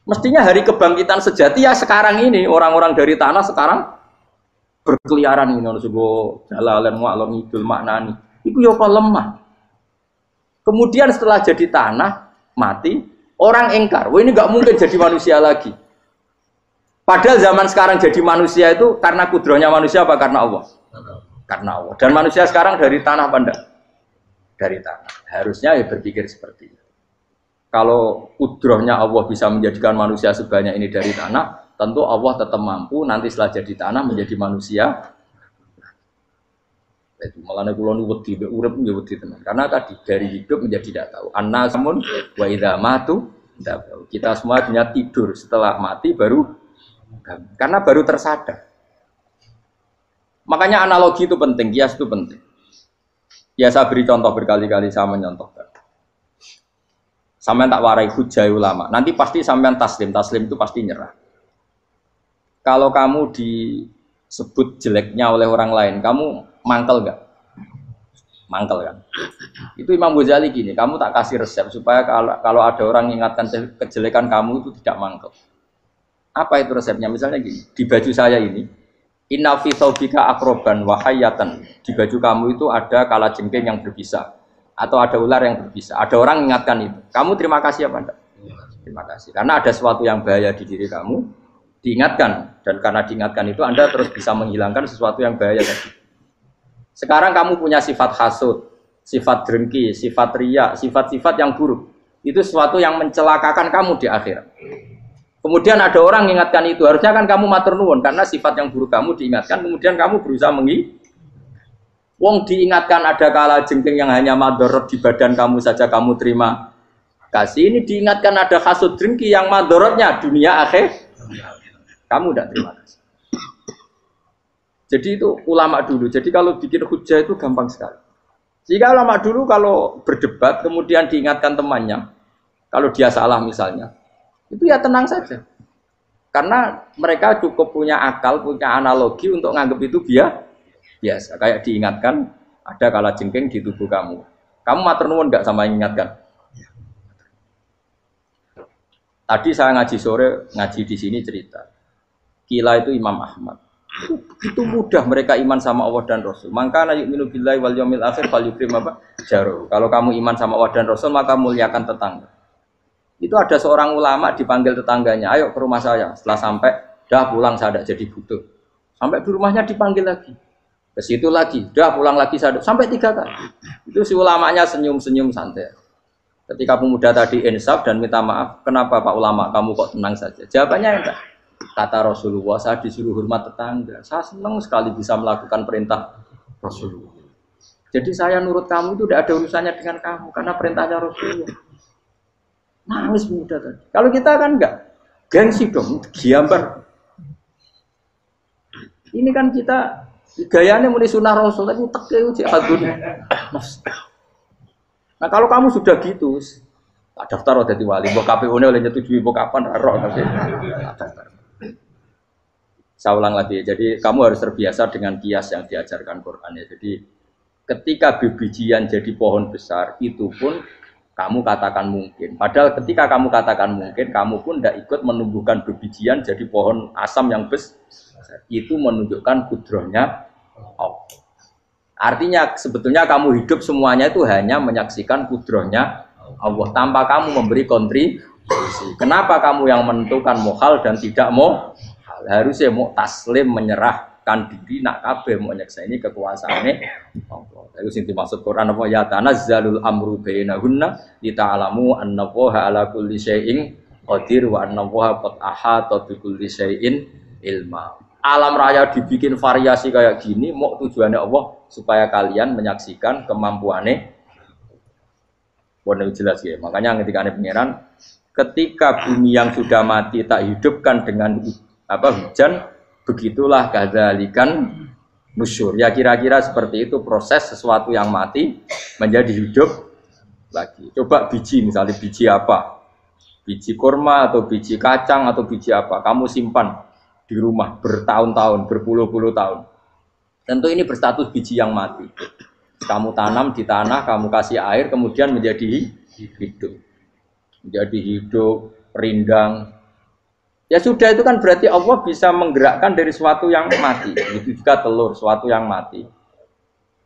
Mestinya hari kebangkitan sejati ya sekarang ini orang-orang dari tanah sekarang berkeliaran ini harus go jalalan walau ngidul maknani. Itu ya lemah. Kemudian setelah jadi tanah mati orang engkar, wah ini nggak mungkin jadi manusia lagi. Padahal zaman sekarang jadi manusia itu karena kudrohnya manusia apa karena Allah? Karena Allah. Dan manusia sekarang dari tanah apa enggak? Dari tanah. Harusnya ya berpikir seperti itu. Kalau kudrohnya Allah bisa menjadikan manusia sebanyak ini dari tanah, tentu Allah tetap mampu nanti setelah jadi tanah menjadi manusia. Itu malah kula nu wedi mek urip nggih wedi tenan. Karena tadi dari hidup menjadi tidak tahu. Annasamun wa idza matu tidak tahu. Kita semua hanya tidur setelah mati baru karena baru tersadar. Makanya analogi itu penting, kias itu penting. Ya saya beri contoh berkali-kali saya menyontohkan. Sampean tak warai hujai ulama. Nanti pasti sampean taslim itu pasti nyerah. Kalau kamu disebut jeleknya oleh orang lain, kamu mangkel enggak? Mangkel kan? Itu Imam Ghazali gini, kamu tak kasih resep supaya kalau ada orang mengingatkan kejelekan kamu itu tidak mangkel. Apa itu resepnya? Misalnya gini, di baju saya ini, inna fi thawbika akroban wa hayatan. Di baju kamu itu ada kalajengking yang berbisa atau ada ular yang berbisa. Ada orang mengingatkan itu. Kamu terima kasih apa enggak? Terima kasih. Karena ada sesuatu yang bahaya di diri kamu, diingatkan. Dan karena diingatkan itu Anda terus bisa menghilangkan sesuatu yang bahaya tadi. Sekarang kamu punya sifat hasud, sifat dengki, sifat riya, sifat-sifat yang buruk. Itu sesuatu yang mencelakakan kamu di akhirat. Kemudian ada orang mengingatkan itu, harusnya kan kamu matur nuwun karena sifat yang buruk kamu diingatkan, kemudian kamu berusaha wong diingatkan ada kalajengking yang hanya madorot di badan kamu saja kamu terima kasih. Ini diingatkan ada hasud dengki yang madorotnya dunia akhir, kamu tidak terima kasih. Jadi itu ulama dulu. Jadi kalau bikin hujah itu gampang sekali. Jika ulama dulu kalau berdebat kemudian diingatkan temannya, kalau dia salah misalnya, itu ya tenang saja. Karena mereka cukup punya akal, punya analogi untuk nganggap itu biasa. Kayak diingatkan ada kalajengking di tubuh kamu. Kamu matur nuwun enggak sama ingatkan? Tadi saya ngaji sore, ngaji di sini cerita. Kila itu Imam Ahmad. Itu mudah mereka iman sama Allah dan Rasul. Maka yu'minu billahi wal yaumil akhir falyukrim apa? Jaru. Kalau kamu iman sama Allah dan Rasul maka muliakan tetangga. Itu ada seorang ulama dipanggil tetangganya, ayo ke rumah saya. Setelah sampai, dah pulang saya tidak jadi butuh. Sampai di rumahnya dipanggil lagi. Ke situ lagi, udah pulang lagi sampai 3 kali. Itu si ulamanya senyum-senyum santai. Ketika pemuda tadi insaf dan minta maaf, kenapa Pak Ulama kamu kok tenang saja? Jawabannya enggak. Kata Rasulullah, saya disuruh hormat tetangga. Saya senang sekali bisa melakukan perintah Rasulullah. Jadi saya nurut kamu itu tidak ada urusannya dengan kamu karena perintahnya Rasulullah. Nangis pemuda tadi. Kalau kita kan enggak, gengsi dong, giambar. Ini kan kita gayanya muni sunnah Rasul tapi tekeu jihadun. Nah kalau kamu sudah gitu, tak daftar jadi wali, mbok KPU-ne oleh nyetujui mbok kapan roh tapi daftar. Saya ulang lagi, jadi kamu harus terbiasa dengan kias yang diajarkan Quran ya. Jadi ketika bijian jadi pohon besar, itu pun kamu katakan mungkin. Padahal ketika kamu katakan mungkin, kamu pun tidak ikut menumbuhkan bijian jadi pohon asam yang besar. Itu menunjukkan kudrohnya Allah. Artinya sebetulnya kamu hidup semuanya itu hanya menyaksikan kudrohnya Allah tanpa kamu memberi kontribusi. Kenapa kamu yang menentukan mohal dan tidak mau? Harusnya mau taslim menyerahkan diri nak kabeh mau nyekseni kekuasaane Allah. Itu sing dimaksud Quran apa ya tanazzalul amru bainahunna lita'lamu annallaha ala kulli syai'in qadir wa annallaha qad ahata bi kulli syai'in ilma. Alam raya dibikin variasi kayak gini mau tujuannya Allah supaya kalian menyaksikan kemampuannya. Boleh jelas ya. Makanya ketika ada pangeran, ketika bumi yang sudah mati tak hidupkan dengan hujan, begitulah kadzalikan nusyur. Ya kira-kira seperti itu proses sesuatu yang mati menjadi hidup lagi. Coba biji misalnya biji apa? Biji kurma atau biji kacang atau biji apa? Kamu simpan di rumah bertahun-tahun, berpuluh-puluh tahun. Tentu ini berstatus biji yang mati. Kamu tanam di tanah, kamu kasih air, kemudian menjadi hidup. Menjadi hidup, rindang. Ya sudah itu kan berarti Allah bisa menggerakkan dari sesuatu yang mati. Itu juga telur, sesuatu yang mati.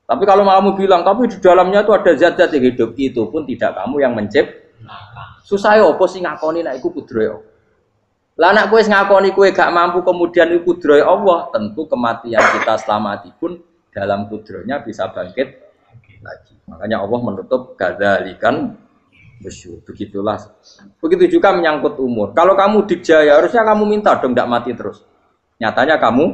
Tapi kalau kamu bilang, tapi di dalamnya itu ada zat-zat yang hidup, itu pun tidak kamu yang menciptakan. Susah ya apa sih ngakoni nek iku kudrohe. Lah anak kowe ngakoni kowe gak mampu kemudian iku kudrohe Allah, tentu kematian kita setelah mati pun dalam kudrohnya bisa bangkit lagi. Makanya Allah menutup kadzalikan nusyur. Begitulah. Begitu juga menyangkut umur. Kalau kamu dijaya harusnya kamu minta dong tidak mati terus. Nyatanya kamu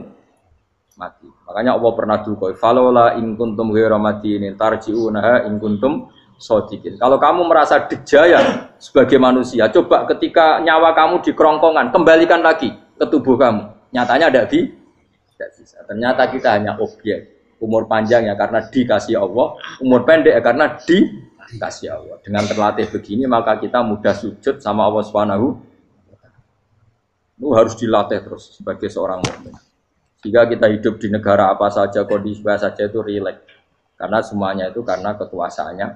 mati. Makanya Allah pernah duga, "Falola in kuntum ghairu madinin tarji'unaha in kuntum shodiqin." Kalau kamu merasa dijaya sebagai manusia, coba ketika nyawa kamu di kerongkongan, kembalikan lagi ke tubuh kamu. Nyatanya tidak bisa. Ternyata kita hanya objek. Umur panjang ya karena dikasih Allah, umur pendek ya karena dikasih Allah. Dengan terlatih begini maka kita mudah sujud sama Allah Subhanahu. Itu harus dilatih terus sebagai seorang mukmin. Jika kita hidup di negara apa saja, kondisi apa saja itu rileks. Karena semuanya itu karena kekuasaannya.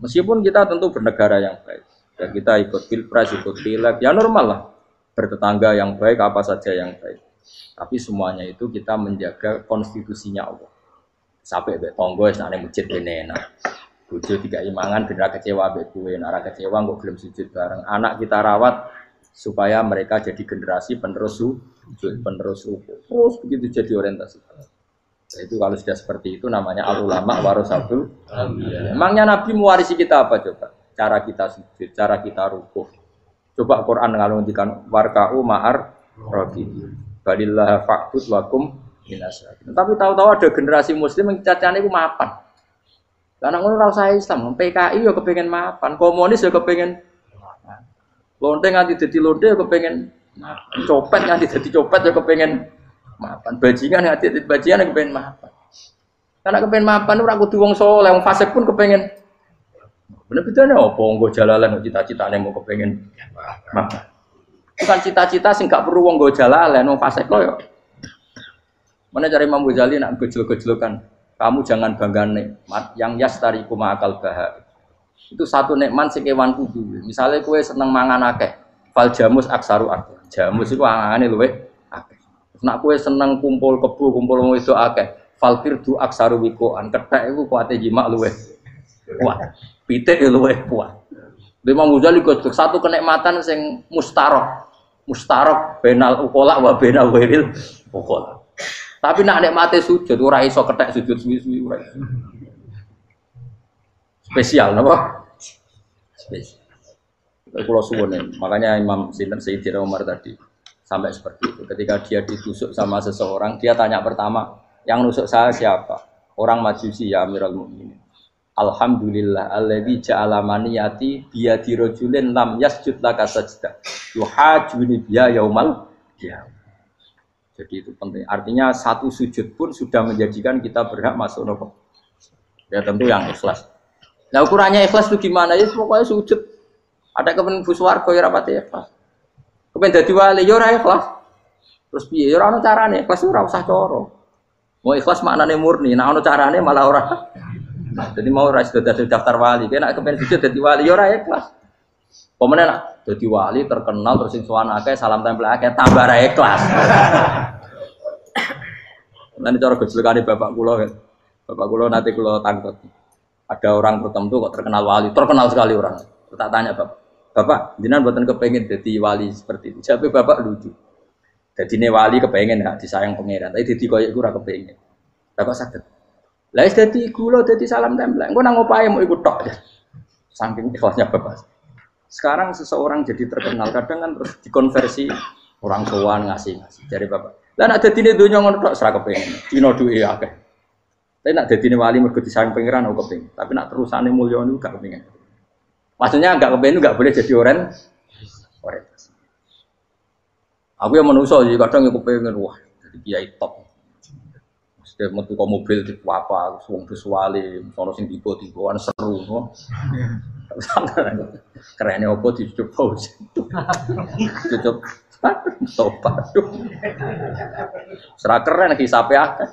Meskipun kita tentu bernegara yang baik, dan kita ikut pilpres, ikut pileg, ya normal lah. Bertetangga yang baik, apa saja yang baik. Tapi semuanya itu kita menjaga konstitusinya Allah. Sampai tonggo senane masjid kene enak. Bojo tiga imangan bener kecewa mbek kowe, nek kecewa kok gelem sujud bareng. Anak kita rawat supaya mereka jadi generasi penerus sujud, penerus rukuk. Terus begitu jadi orientasi. Itu kalau sudah seperti itu namanya al-ulama warasatul anbiya. Emangnya Nabi mewarisi kita apa coba? Cara kita sujud, cara kita rukuk. Coba Quran ngalundikan warka'u ma'ar raqiin. Balillah fa'bud wakum minasyakirin. Tapi tahu-tahu ada generasi muslim yang cacane iku mapan. Karena ngono ora usah Islam, PKI yo kepengin mapan, komunis yo kepengin mapan. Lonte nganti dadi lonte yo kepengin mapan. Copet nganti dadi copet yo kepengin mapan. Bajingan nganti dadi bajingan yo kepengin mapan. Karena kepengin mapan ora kudu wong saleh, wong fasik pun kepengin. Bener bedane apa nggo jalalan cita-citane mau kepengin mapan. Bukan cita-cita sing gak perlu wong nggo jalalan, wong fasik kok yo. Mana cari Imam Ghazali nak gejol-gejolokan. Kamu jangan bangga nikmat yang yastariku ma'akal bahar. Itu satu nikmat sing kewan kudu. Misalnya kowe seneng mangan akeh, fal jamus aksaru akeh. Jamus iku angane luwih akeh. Nek kowe seneng kumpul kebo, kumpul wong wedok akeh, fal firdu aksaru wikoan. Kethek iku kuwate jimak luwih kuat. Pitik luwih kuat. Imam Ghazali kok satu kenikmatan sing mustarok. Mustarok benal ukola wa benal wiril ukola. Tapi nak nikmate sujud ora iso kethek sujud suwi-suwi ora. Spesial napa? Spesial. Kalau suwun, makanya Imam Sinten Sayyidina Umar tadi sampai seperti itu. Ketika dia ditusuk sama seseorang, dia tanya pertama, yang nusuk saya siapa? Orang Majusi ya Amirul Mukminin. Alhamdulillah alladzi ja'ala maniyati biyadi rajulin lam yasjud laka sajdah. Yuhajuni biya yaumal qiyamah. Jadi itu penting. Artinya satu sujud pun sudah menjadikan kita berhak masuk neraka. Ya tentu yang ikhlas. Nah ukurannya ikhlas itu gimana? Ya pokoknya sujud. Ada kepen buswarga ya rapati ikhlas. Kepen dadi wali ya ora ikhlas. Terus piye? Ya ora ono carane. Ikhlas ora usah cara. Mau ikhlas maknane murni, nek ono carane malah ora. Jadi mau ora daftar wali, kena kepen sujud dadi wali ya ora ikhlas. Pemene nak dadi wali terkenal terus sing sowan akeh salam tempel akeh tambah ra ikhlas. Lan cara gejolakane bapak kula kan. Bapak kula nate kula tangkep. Ada orang tertentu kok terkenal wali, terkenal sekali orang. Tak tanya bapak, jenengan mboten kepengin dadi wali seperti itu. Jawabe bapak lucu. Dadine wali kepengin hak disayang pangeran, tapi dadi koyo iku ora kepengin. Bapak saged. Lah wis dadi kula dadi salam tempel. Engko nang opahe mau ikut tok. Saking ikhlasnya bapak. Sekarang seseorang jadi terkenal, kadang kan terus dikonversi orang sowan ngasih. Dari bapak. Lah nek dadine donya ngono tok ora kepengin. Dino duwe akeh. Tapi nek dadine wali mergo disayang pangeran aku kepengin. Tapi nek terusane mulya niku gak kepengin. Maksudnya enggak kepengin enggak boleh jadi orang. Aku yang manusa jadi kadang aku kepengin wah jadi kiai top. Setiap metu ke mobil di apa, wong visuale, sono sing tiba-tibaan seru, no. Kerennya opo dicoba, dicoba, tobat, serah keren hisape akeh.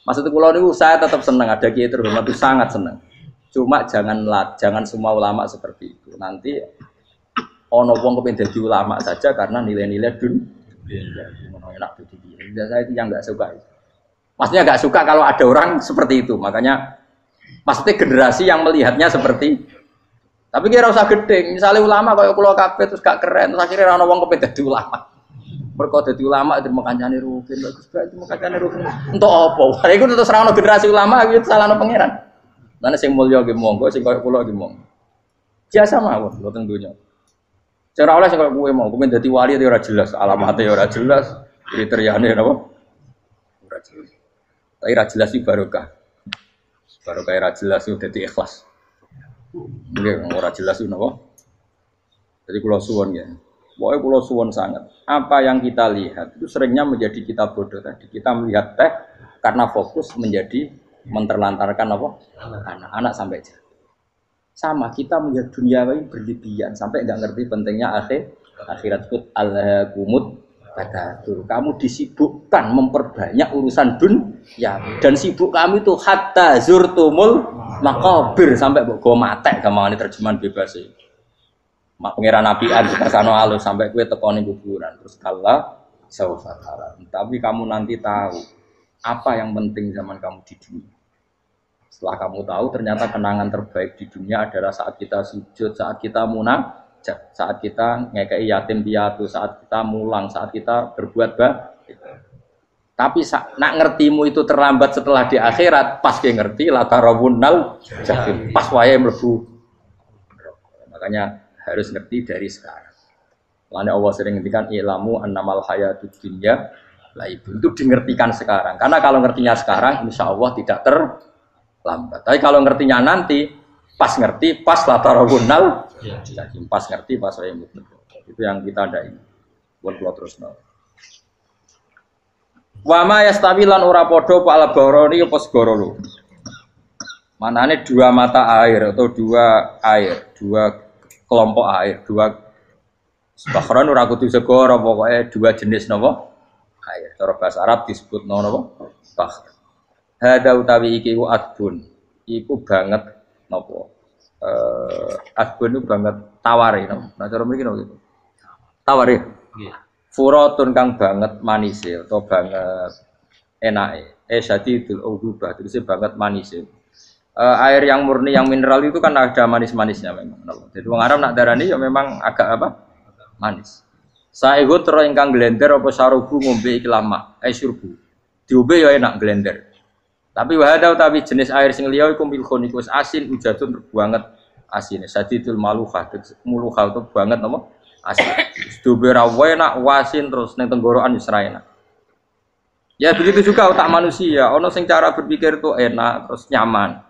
Maksudnya kalau niku saya tetap senang ada kiai terhormat itu sangat senang. Cuma jangan semua ulama seperti itu. Nanti ono wong kepengin dadi ulama saja karena nilai-nilai enak jadi saya itu yang nggak suka. Maksudnya nggak suka kalau ada orang seperti itu. Makanya maksudnya generasi yang melihatnya seperti. Tapi kira usah gede. Misalnya ulama kayak kulo kabeh terus gak keren. Terus akhirnya orang wong kepen dadi ulama. Mergo dadi ulama itu makancane rugen. Bagus banget makancane rugen. Untuk apa? Lah iku terus ora ono generasi ulama iki salahno pangeran. Lan sing mulya nggih monggo, sing koyo kulo nggih monggo. Biasa mawon mboten donya. Cara oleh sing koyo kowe mau, kowe dadi wali ora jelas, alamate ora jelas. Kriteriane napa? Ora jelas. Tapi ora jelas iki barokah. Barokah ora jelas itu dadi ikhlas. Nggih, ora jelas itu napa? Jadi kula suwun ya. Pokoke kula suwun sangat. Apa yang kita lihat itu seringnya menjadi kita bodoh tadi. Kita melihat teh karena fokus menjadi menterlantarkan apa? Anak-anak sampai jatuh. Sama kita melihat dunia ini berlebihan sampai enggak ngerti pentingnya akhirat itu alhaqumut takatsur. Kamu disibukkan memperbanyak urusan dunia dan sibuk kami itu hatta zurtumul maqabir sampai mbok go matek gamane terjemahan bebas e. Mak pangeran nabian kasano alus sampai kowe teko ning kuburan terus kala saufa tara. Tapi kamu nanti tahu apa yang penting zaman kamu di dunia. Setelah kamu tahu ternyata kenangan terbaik di dunia adalah saat kita sujud, saat kita munajat, saat kita ngekei yatim piatu, saat kita mulang, saat kita berbuat baik. Tapi nak ngertimu itu terlambat setelah di akhirat, pas ke ngerti la tarawunnal jahim, pas wayahe mlebu. Makanya harus ngerti dari sekarang. Lalu Allah sering ngendikan ilamu annamal hayatud dunya itu dimengertikan sekarang. Karena kalau ngertinya sekarang, insya Allah tidak terlambat. Tapi kalau ngertinya nanti, pas ngerti, pas latarawunal, pas ngerti, pas saya mutlak. Itu yang kita ada ini. Buat pulau terus nol. Wama yastawilan ora podo pala boroni apa segorolo. Manane dua mata air atau dua air, dua kelompok air, dua bahron ora kudu segoro, pokoknya dua jenis napa? Air. Cara bahasa Arab disebut napa? Bahr. Hada utawi iki ku adbun. Iku banget napa? Adbun itu banget tawari napa? Nah cara mriki napa gitu. Tawari. Nggih. Furatun kang banget manise atau banget enake. Syadidul udubah, terus banget manise. Air yang murni yang mineral itu kan ada manis-manisnya memang. Jadi wong Arab nak darani ya memang agak apa? Manis. Saeho tero ingkang glender apa sarubu ngombe iki lama, syurbu. Diombe ya enak glender. Tapi wahada utawi jenis air sing liya iku milkhun iku asin ujatun banget asine. Sadidul maluha, muluha itu banget napa? Asin. Diombe ra enak wasin terus ning tenggorokan wis ra enak. Ya begitu juga otak manusia, ono sing cara berpikir itu enak terus nyaman.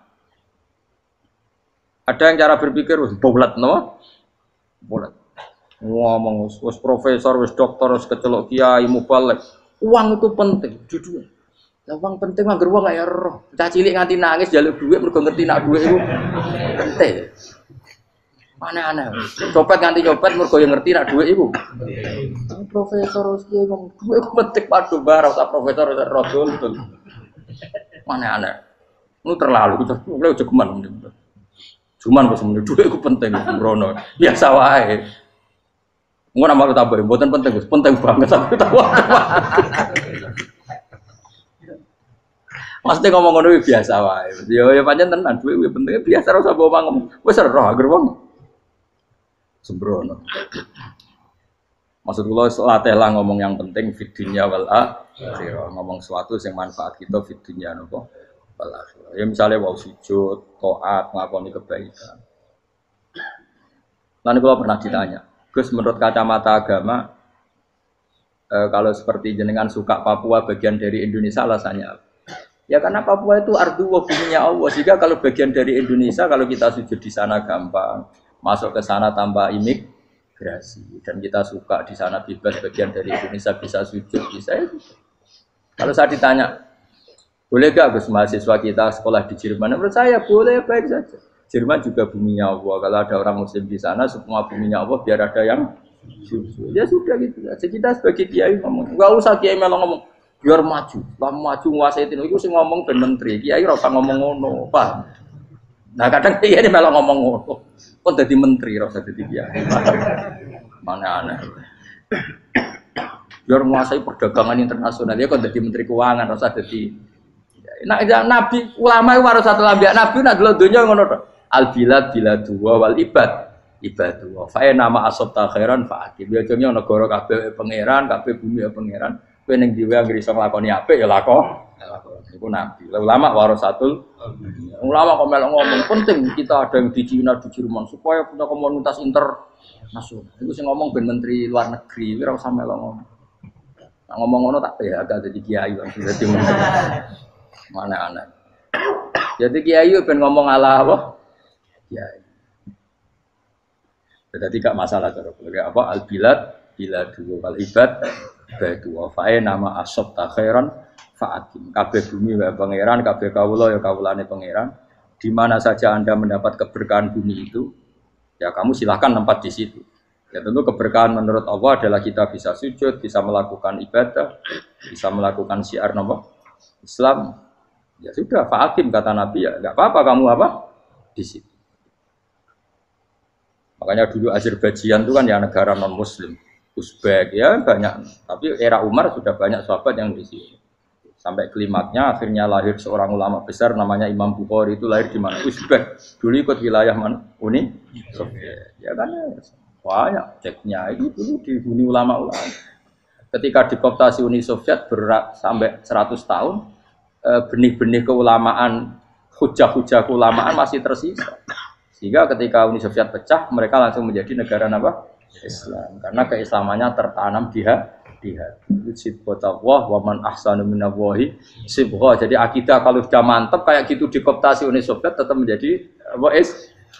Ada yang cara berpikir wis bulat napa? Bulat. Ngomong wis profesor, wis dokter, wis kecelok kiai mubalek. Uang itu penting, jujur. Lah uang penting mangger wong kaya roh. Cah cilik nganti nangis njaluk dhuwit mergo ngerti nak dhuwit iku penting. Aneh-aneh. Copet nganti copet mergo yo ngerti nak dhuwit iku. Profesor wis kiai ngomong dhuwit iku penting padha bar ora profesor ora rodol. Aneh-aneh. Lu terlalu mulai jogeman. Cuman kok semeneh dhuwit iku penting sembrono. Biasa wae. Mau nama lu tambah, buatan penting, penting banget aku tahu. Maksudnya ngomong ngono biasa wae. Ya pancen tenan duwe penting biasa ora usah bawa ngomong. Wis roh agar wong sembrono. Maksud kula latih lah ngomong yang penting fid dunya wal akhirah. Ngomong sesuatu yang manfaat kita fid dunya napa wal akhirah. Ya misalnya wau sujud, taat, ngakoni kebaikan. Lan kula pernah ditanya, Gus, menurut kacamata agama, kalau seperti jenengan suka Papua bagian dari Indonesia, alasannya apa? Ya karena Papua itu ardu wa buminya Allah. Jika kalau bagian dari Indonesia, kalau kita sujud di sana gampang, masuk ke sana tanpa imigrasi, dan kita suka di sana bebas bagian dari Indonesia bisa sujud, bisa ya. Kalau saya ditanya, boleh gak Gus mahasiswa kita sekolah di Jerman? Menurut saya boleh, baik saja. Jerman juga buminya Allah. Kalau ada orang Muslim di sana, semua buminya Allah. Biar ada yang ya sudah gitu. Jadi kita sebagai kiai ngomong, nggak usah kiai malah ngomong biar maju, lah maju nguasai itu sih ngomong ben menteri. Kiai rasa ngomong ngono, pak. Nah kadang kiai ini malah ngomong ngono. Kok jadi menteri rasa jadi kiai. Mana aneh. Biar menguasai perdagangan internasional dia kok jadi menteri keuangan rasa jadi. Nah nabi ulama itu harus satu nabi nak dulu dunia ngono. Al bilad biladu wal ibad ibadu. Fa nama asabta khairan fa ati. Biasanya negara kabeh pangeran, kabeh bumi pangeran. Kowe ning dhewe anggere iso nglakoni apik ya lakon. Iku nabi. Ulama warasatul ulama kok melok ngomong penting kita ada yang di Cina di Jerman supaya punya komunitas internasional. Iku sing ngomong ben menteri luar negeri ora usah melok ngomong. Nah, ngomong ngono tak ya agak jadi kiai lan dadi menteri. Mana aneh. Jadi kiai ben ngomong ala apa? Ya. Jadi gak masalah cara apa al bilad biladu wal ibad badu wa fa nama asab ta khairan fa'atim. Kabeh bumi wae pangeran, kabeh kawula ya kawulane pangeran. Di mana saja Anda mendapat keberkahan bumi itu, ya kamu silahkan tempat di situ. Ya tentu keberkahan menurut Allah adalah kita bisa sujud, bisa melakukan ibadah, bisa melakukan syiar nama Islam. Ya sudah, fa'atim kata Nabi ya, enggak apa-apa kamu apa di situ. Makanya dulu Azerbaijan itu kan ya negara non Muslim, Uzbek ya banyak. Tapi era Umar sudah banyak sahabat yang di sini. Sampai klimaknya akhirnya lahir seorang ulama besar namanya Imam Bukhari itu lahir di mana? Uzbek. Dulu ikut wilayah mana? Uni Soviet. Ya kan banyak ceknya itu dulu dihuni ulama-ulama. Ketika dikooptasi Uni Soviet berat sampai 100 tahun, benih-benih keulamaan, hujah-hujah keulamaan masih tersisa. Sehingga ketika Uni Soviet pecah, mereka langsung menjadi negara apa? Islam. Karena keislamannya tertanam di hati. Sibghatullah wa man ahsanu minallahi sibghah. Jadi akidah kalau sudah mantap kayak gitu dikooptasi Uni Soviet tetap menjadi apa?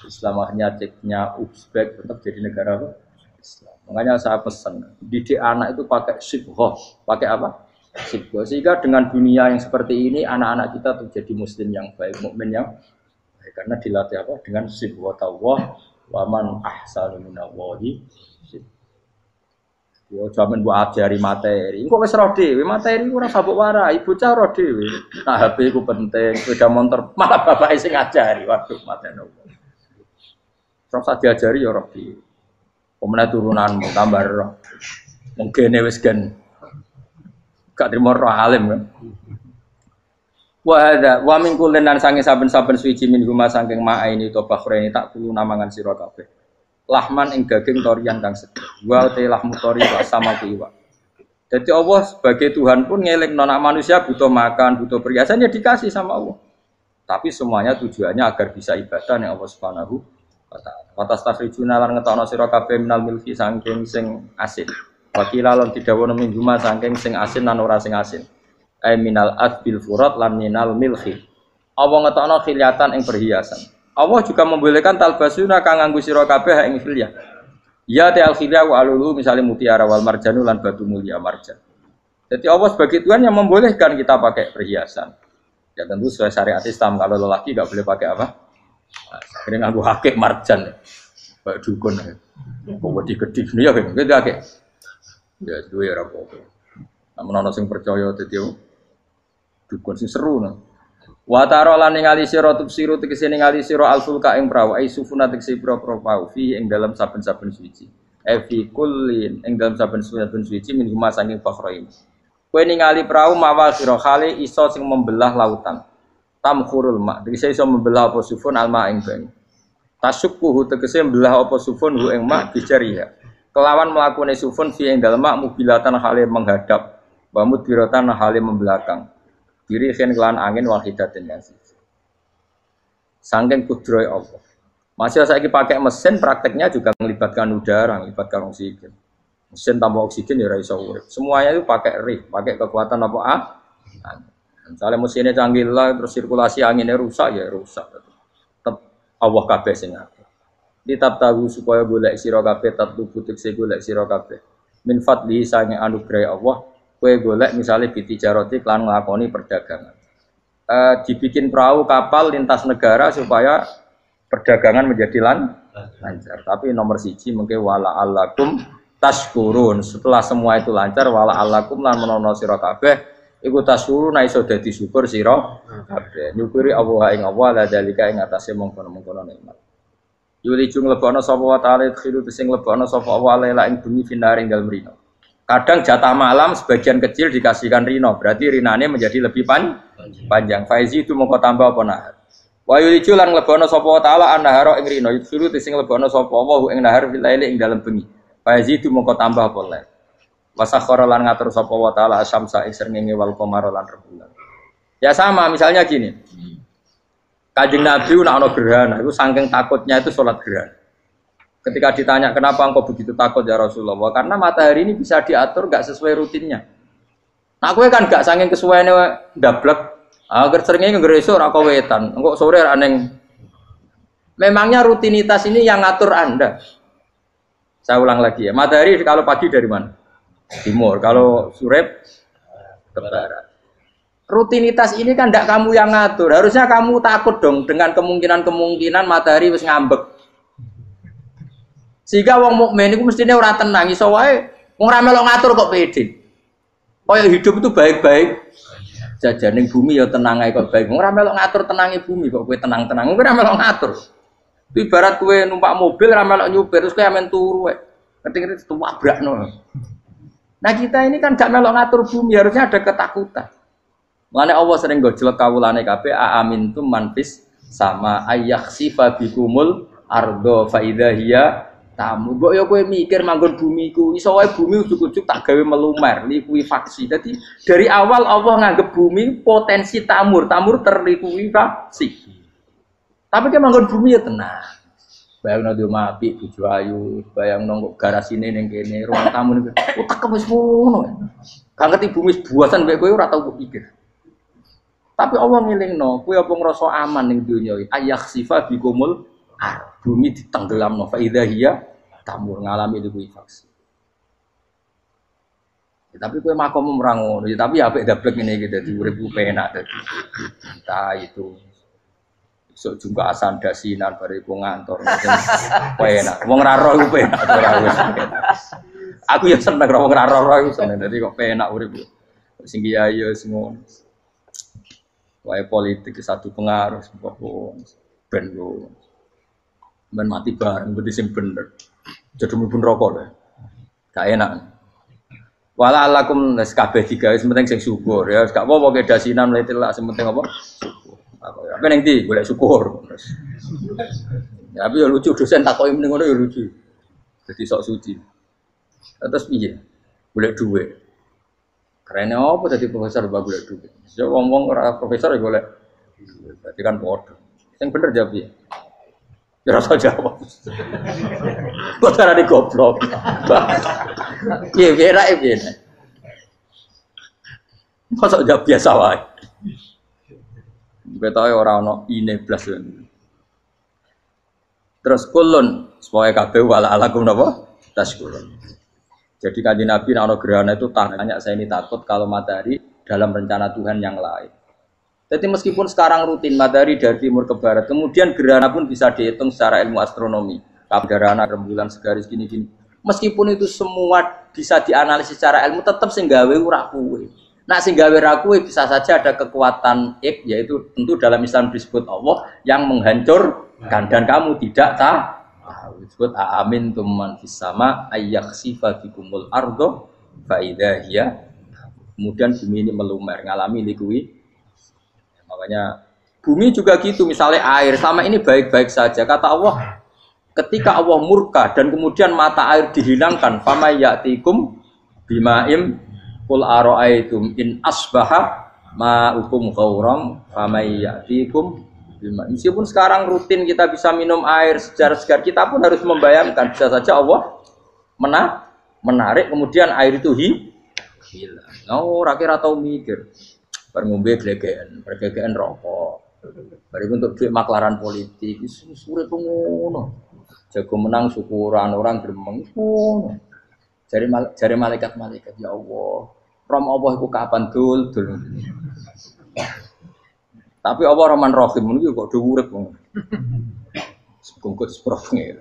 Islam. Akhirnya ceknya Uzbek tetap jadi negara apa? Islam. Makanya saya pesan, didik anak itu pakai sibghah. Pakai apa? Sibghah. Sehingga dengan dunia yang seperti ini anak-anak kita menjadi muslim yang baik, mukmin yang karena dilatih apa dengan sibghatullah wa man ahsanu minallahi yo jaman buat ajari materi engko wis ro dhewe materi ora sabuk warai bocah ro dhewe nah HP ku penting sepeda motor malah bapake sing ngajari waduh mateni terus diajari yo ro dhewe pemene turunanmu tambah ro mungkin wis gen gak trimo ro alim kan wa min kullin lan sange saben-saben suci min huma saking ma'aini to bakhreni tak kulo namangan sira kabeh. lahman ing daging torian kang seger. Wa te lahmu tori sama iwak. Jadi Allah sebagai Tuhan pun ngeleng nona manusia butuh makan, butuh perhiasan ya dikasih sama Allah. Tapi semuanya tujuannya agar bisa ibadah yang Allah Subhanahu wa taala. Wa tastakhrijuna lan ngetokno sira kabeh minal milki saking sing asin. Wakila lan didhawuhna min juma saking sing asin lan ora sing asin. Ai minal adbil furat lan minal milhi. Allah ngetokno khilyatan ing perhiasan. Allah juga membolehkan talbasuna kang nganggo sira kabeh ing khilyah. Ya ta al khilyah wa alulu misalnya mutiara wal marjanu lan batu mulia marjan. Jadi Allah sebagai Tuhan yang membolehkan kita pakai perhiasan. Ya tentu sesuai syariat Islam, kalau lelaki enggak boleh pakai apa? Akhirnya nganggo hakik marjan. Kayak dukun. Kok wedi gedhi ya kan gitu akeh. Ya duwe ora apa-apa. Namun ana sing percaya dadi dukun sing seru nah. Wa taro lan ningali sira tubsiru tegese ningali sira alfulka ing prawu ai sufuna tegese pro-pro fi ing dalam saben-saben suci. Fi kullin ing dalam saben-saben suci min huma saking fakhrain. Kowe ningali prawu mawal sira khali iso sing membelah lautan. Tamkhurul ma. Tegese iso membelah apa sufun alma ing banyu. Tasukkuhu tegese membelah apa sufun hu ing ma bijariha. Kelawan mlakune sufun fi ing dalem mak mubilatan hale menghadap. Wa mudbiratan hale membelakang. Diri khen kelan angin wahidatin yang siji. Saking kudrohe Allah. Masih saiki pakai mesin prakteknya juga melibatkan udara, melibatkan oksigen. Mesin tanpa oksigen ya ora iso urip. Semuanya itu pakai rig, pakai kekuatan apa Misalnya mesinnya canggih lah, terus sirkulasi anginnya rusak ya rusak. Tetap Allah kabeh sing ngatur. Ditab tahu supaya golek sira kabeh tatlu butik se golek sira kabeh. Min fadli sange anugerah Allah. Kue golek misalnya bitijaroti klan nglakoni perdagangan. Dibikin perahu kapal lintas negara supaya perdagangan menjadi lancar. Tapi nomor siji mungkin wala alakum tashkurun. Setelah semua itu lancar wala alakum lan menono sira kabeh iku tashkurun iso dadi syukur sira kabeh. Nyukuri Allah ing Allah la dalika ing atase mongkon-mongkon nikmat. Yuli jung lebono sapa wa ta'ala khilu sing lebono sapa Allah la ing bumi finaring dalem rino. Kadang jatah malam sebagian kecil dikasihkan rino, berarti rinane menjadi lebih panjang. Faizi itu mongko tambah apa nahar. Wa yulicu lan lebono sapa taala annahara ing rino, yusuru sing lebono sapa wa ing nahar fil laili ing dalem bengi. Faizi itu mongko tambah apa lain. Wasakhara lan ngatur sapa wa taala asyamsa ing srengenge wal qamara lan rembulan. Ya sama, misalnya gini. Kanjeng Nabi nek ana gerhana, itu saking takutnya itu salat gerhana. Ketika ditanya kenapa engkau begitu takut ya Rasulullah, karena matahari ini bisa diatur gak sesuai rutinnya. Nah, gue kan gak saking kesuaiannya ndablek. Agar seringnya ngeresuk ora wetan, engko sore ra neng. Memangnya rutinitas ini yang ngatur Anda. Saya ulang lagi ya. Matahari kalau pagi dari mana? Timur. Kalau sore ke barat. Rutinitas ini kan ndak kamu yang ngatur. Harusnya kamu takut dong dengan kemungkinan matahari wis ngambek. Sehingga wong mukmin iku mestine ora tenang iso wae wong ra melok ngatur kok pede. Kaya hidup itu baik-baik. Jajaning bumi ya tenang ae kok baik. Wong ora melok ngatur tenange bumi kok kowe tenang-tenang. Kowe ora melok ngatur. Ibarat kowe numpak mobil ora melok nyupir terus kowe amen turu wae. Ngerti-ngerti tuwabrakno. Nah, kita ini kan gak melok ngatur bumi, harusnya ada ketakutan. Mulane Allah sering gojlek kawulane kabeh aamintum manfis sama ayakhsifa bikumul ardo fa idza hiya tamu. Mbok ya kowe mikir manggon bumi ku iso wae bumi ujug-ujug tak gawe melumer, likuifaksi. Jadi dari awal Allah nganggep bumi potensi tamur terlikuifaksi. Tapi kan manggon bumi ya tenang. Bayangno di omah apik bojo ayu, bayangno kok garasine ning kene, ruang tamu ning utek wis ngono. Gak ngerti bumi buasan mek kowe ora tau pikir. Tapi Allah ngelingno, kowe apa ngrasa aman ning donya iki? Ayakhsifa bikumul bumi ditenggelamno fa idza hiya tamur ngalami likuifaksi. Ya, tapi kowe makom ora ngono, ya, tapi apik dablek ngene iki dadi urip penak dadi. Entah itu sok juga asan dasinan bariku ngantor. Penak. Wong ra roh iku penak ora wis. Aku ya seneng wong ra roh iku seneng dadi kok penak urip. Sing kiai ya ngono. Wae politik satu pengaruh kok ben yo. Ben mati bareng berarti sing bener. Jadi mlebu neraka lho. Gak enak. Wala alakum nas kabeh digawe sementing sing syukur ya. Gak apa-apa ke dasinan mlete lah sementing apa? Apa ning ndi golek syukur. Ya tapi ya lucu dosen takoki ning ngono ya lucu. Jadi sok suci. Terus piye? Golek duit. Karena apa tadi profesor mbak golek duit? Saya ngomong ora profesor ya golek. Berarti kan bodoh. Yang bener jawab ya. Ya rasa jawab. Kok cara di goblok. Iya, biar. Masa jawab biasa wae. Betawe ora ono ine blas. Terus kulun supaya kabeh wala alakum napa? Taskulun. Jadi kanjeng Nabi nek ana gerhana itu tanya saya ini takut kalau matahari dalam rencana Tuhan yang lain. Jadi meskipun sekarang rutin matahari dari timur ke barat, kemudian gerhana pun bisa dihitung secara ilmu astronomi. Gerhana rembulan segaris gini-gini. Meskipun itu semua bisa dianalisis secara ilmu, tetap sing gawe ora kuwe. Nak sing gawe ra kuwe bisa saja ada kekuatan yaitu tentu dalam Islam disebut Allah yang menghancurkan dan kamu tidak tahu. Disebut amin tumman fis sama ayyakhsifa bikumul ardo fa idza hiya. Kemudian bumi ini melumer ngalami likui. Makanya bumi juga gitu, misalnya air sama ini baik-baik saja. Kata Allah, ketika Allah murka dan kemudian mata air dihilangkan, fama ya'tikum bima'im qul ara'aitum in asbaha ma'ukum ghauram fama ya'tikum. Meskipun sekarang rutin kita bisa minum air segar-segar, kita pun harus membayangkan bisa saja Allah menarik kemudian air itu hilang. Oh, rakyat atau mikir, ngombe glegeken rokok, bari untuk duit maklaran politik, sure pengono. Jago menang syukuran orang gremeng ngono. Jare malaikat ya Allah, rom Allah iku kapan dul. Tapi Allah Rahman Rahim itu kok do urip wong. Sekungkut seprofe.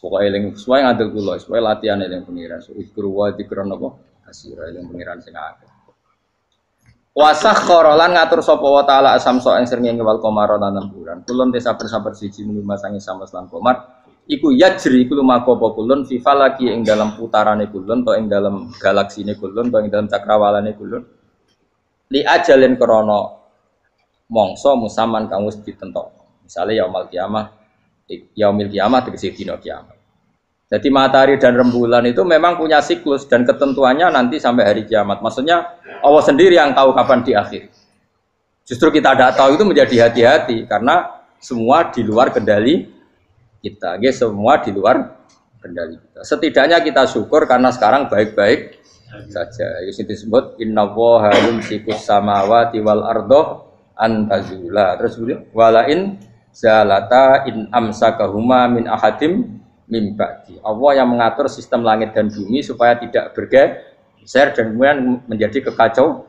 Pokoke eling suwe ngadil kula, suwe latihan eling pengiran. Ikru wa dikron apa? Asira eling pengiran sing akeh. Wasakhkhara lan ngatur sapa wa taala asamso ing srengenge wal qamara lan bulan. Kulun te saben-saben siji mung masangi samas lan qamar. Iku yajri iku lumaku apa kulun fi falaki ing dalam putarane kulun to ing dalam galaksine kulun to ing dalam cakrawalane kulun. Li ajalin krana mangsa musaman kang wis ditentokno. Misale yaumul kiamah tegese dina kiamat. Jadi matahari dan rembulan itu memang punya siklus dan ketentuannya nanti sampai hari kiamat. Maksudnya Allah sendiri yang tahu kapan di akhir. Justru kita tidak tahu itu menjadi hati-hati karena semua di luar kendali kita. Semua di luar kendali kita. Setidaknya kita syukur karena sekarang baik-baik saja. Itu disebut innallaha yumsikus samawati wal ardo antazula. Terus walain zalata in amsakahuma min ahadim min ba'di. Allah yang mengatur sistem langit dan bumi supaya tidak bergeser dan kemudian menjadi kekacauan.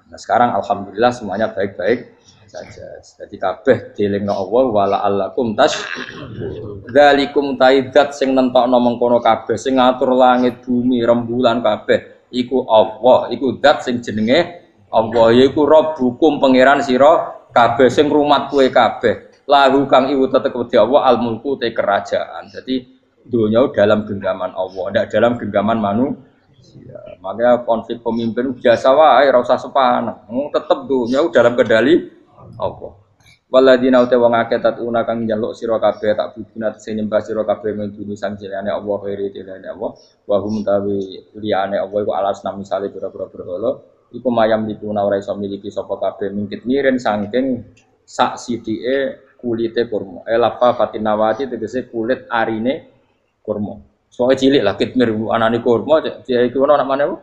Nah, sekarang alhamdulillah semuanya baik-baik saja. Jadi kabeh dielingno Allah wala allakum dzalikum taidat sing nentokno mengkono kabeh sing ngatur langit bumi rembulan kabeh iku Allah, iku zat sing jenenge Allah, yaiku Rabbukum pangeran sira kabeh sing rumat kowe kabeh. Lahu kang iku tetep wedi Allah al mulku te kerajaan. Jadi dunia dalam genggaman Allah, tidak dalam genggaman manusia. Makanya konflik pemimpin biasa wae ora usah sepaneng. Tetep dunia dalam kendali Allah. Waladina uta wong akeh tatuna kang njaluk sira kabeh tak budina sing nyembah sira kabeh menduni sang jenenge Allah khairi dilane Allah wa hum tawi liyane Allah iku alas nami misale pira-pira berhala iku mayam dipuna ora iso miliki sapa kabeh mingkit miren saking sak sidike kulite kurma lafa fatinawati tegese kulit arine kurma soe cilik lah kitmir anane kurma dia iku ana mana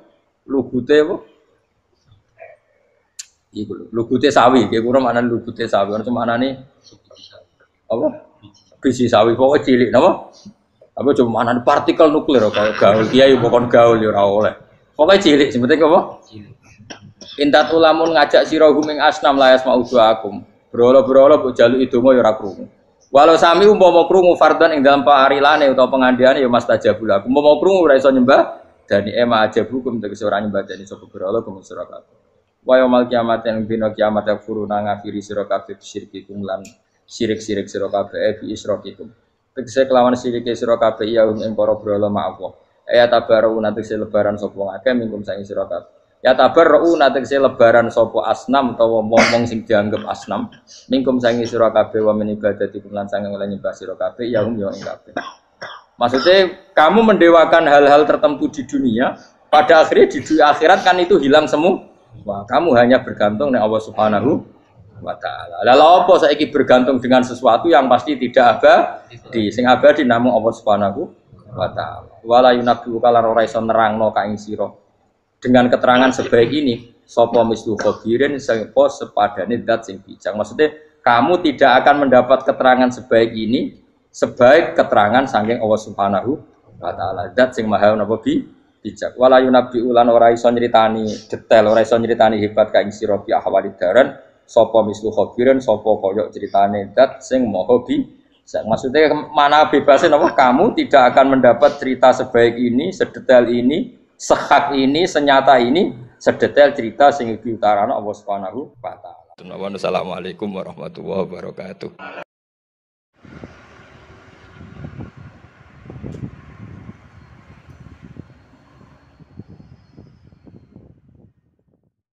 lugute apa iku lugute sawi, ki kura maknane lugute sawi, ono maknane apa? Biji sawi pokoke cilik napa? Apa cuma maknane partikel nuklir kaya gaul kiai pokon gaul ya ora oleh. Pokoke cilik sebetulnya apa? Cilik. Intat ulamun ngajak sira guming asnam layas mauduakum. Berolo-berolo mbok jaluki donga ya ora krungu. Walau sami umpama krungu fardhan ing dalem parilane utawa pengandiane ya mastajabul aku. Umpama krungu ora iso nyembah dani ema ajabukum tegese ora nyembah dani sapa berolo kuwi sira kabeh. Wa yaumil kiamat yang dina kiamat yakfuruna ngafiri sira kabeh syirikikum lan syirik-syirik sira kabeh bi isrokikum. Tegese kelawan sirike sira kabeh ya ing para brala Allah. Tabaruna tegese lebaran sapa ngakeh mingkum sang sira kabeh. Ya tabarru natekse lebaran sapa asnam utawa wong sing dianggep asnam mingkum sangi sira kabeh wa min ibadatikum lan sange oleh nyembah sira kabeh ya hum ya ing kabeh. Maksudnya kamu mendewakan hal-hal tertentu di dunia, pada akhirnya di akhirat kan itu hilang semua. Wah, kamu hanya bergantung dengan Allah Subhanahu wa taala. Lalu apa saiki bergantung dengan sesuatu yang pasti tidak abadi. Sing abadi namung Allah Subhanahu wa taala. Wala yunabbi'uka lan ora iso nerangno ka ing sira. Dengan keterangan sebaik ini, sapa mislu khabirin sapa sepadane zat sing bijak. Maksudnya kamu tidak akan mendapat keterangan sebaik ini sebaik keterangan saking Allah Subhanahu wa taala. Zat sing maha napa bijak. Wala yunabbi'u lan ora iso nyritani detail, ora iso nyritani hebat ka ing sira bi ahwalid daran sapa mislu khabirin sapa kaya critane zat sing maha bijak. Maksudnya mana bebasnya napa kamu tidak akan mendapat cerita sebaik ini, sedetail ini, sehak ini, senyata ini, sedetail cerita sing diutarana Allah Subhanahu wa taala. Assalamualaikum warahmatullahi wabarakatuh.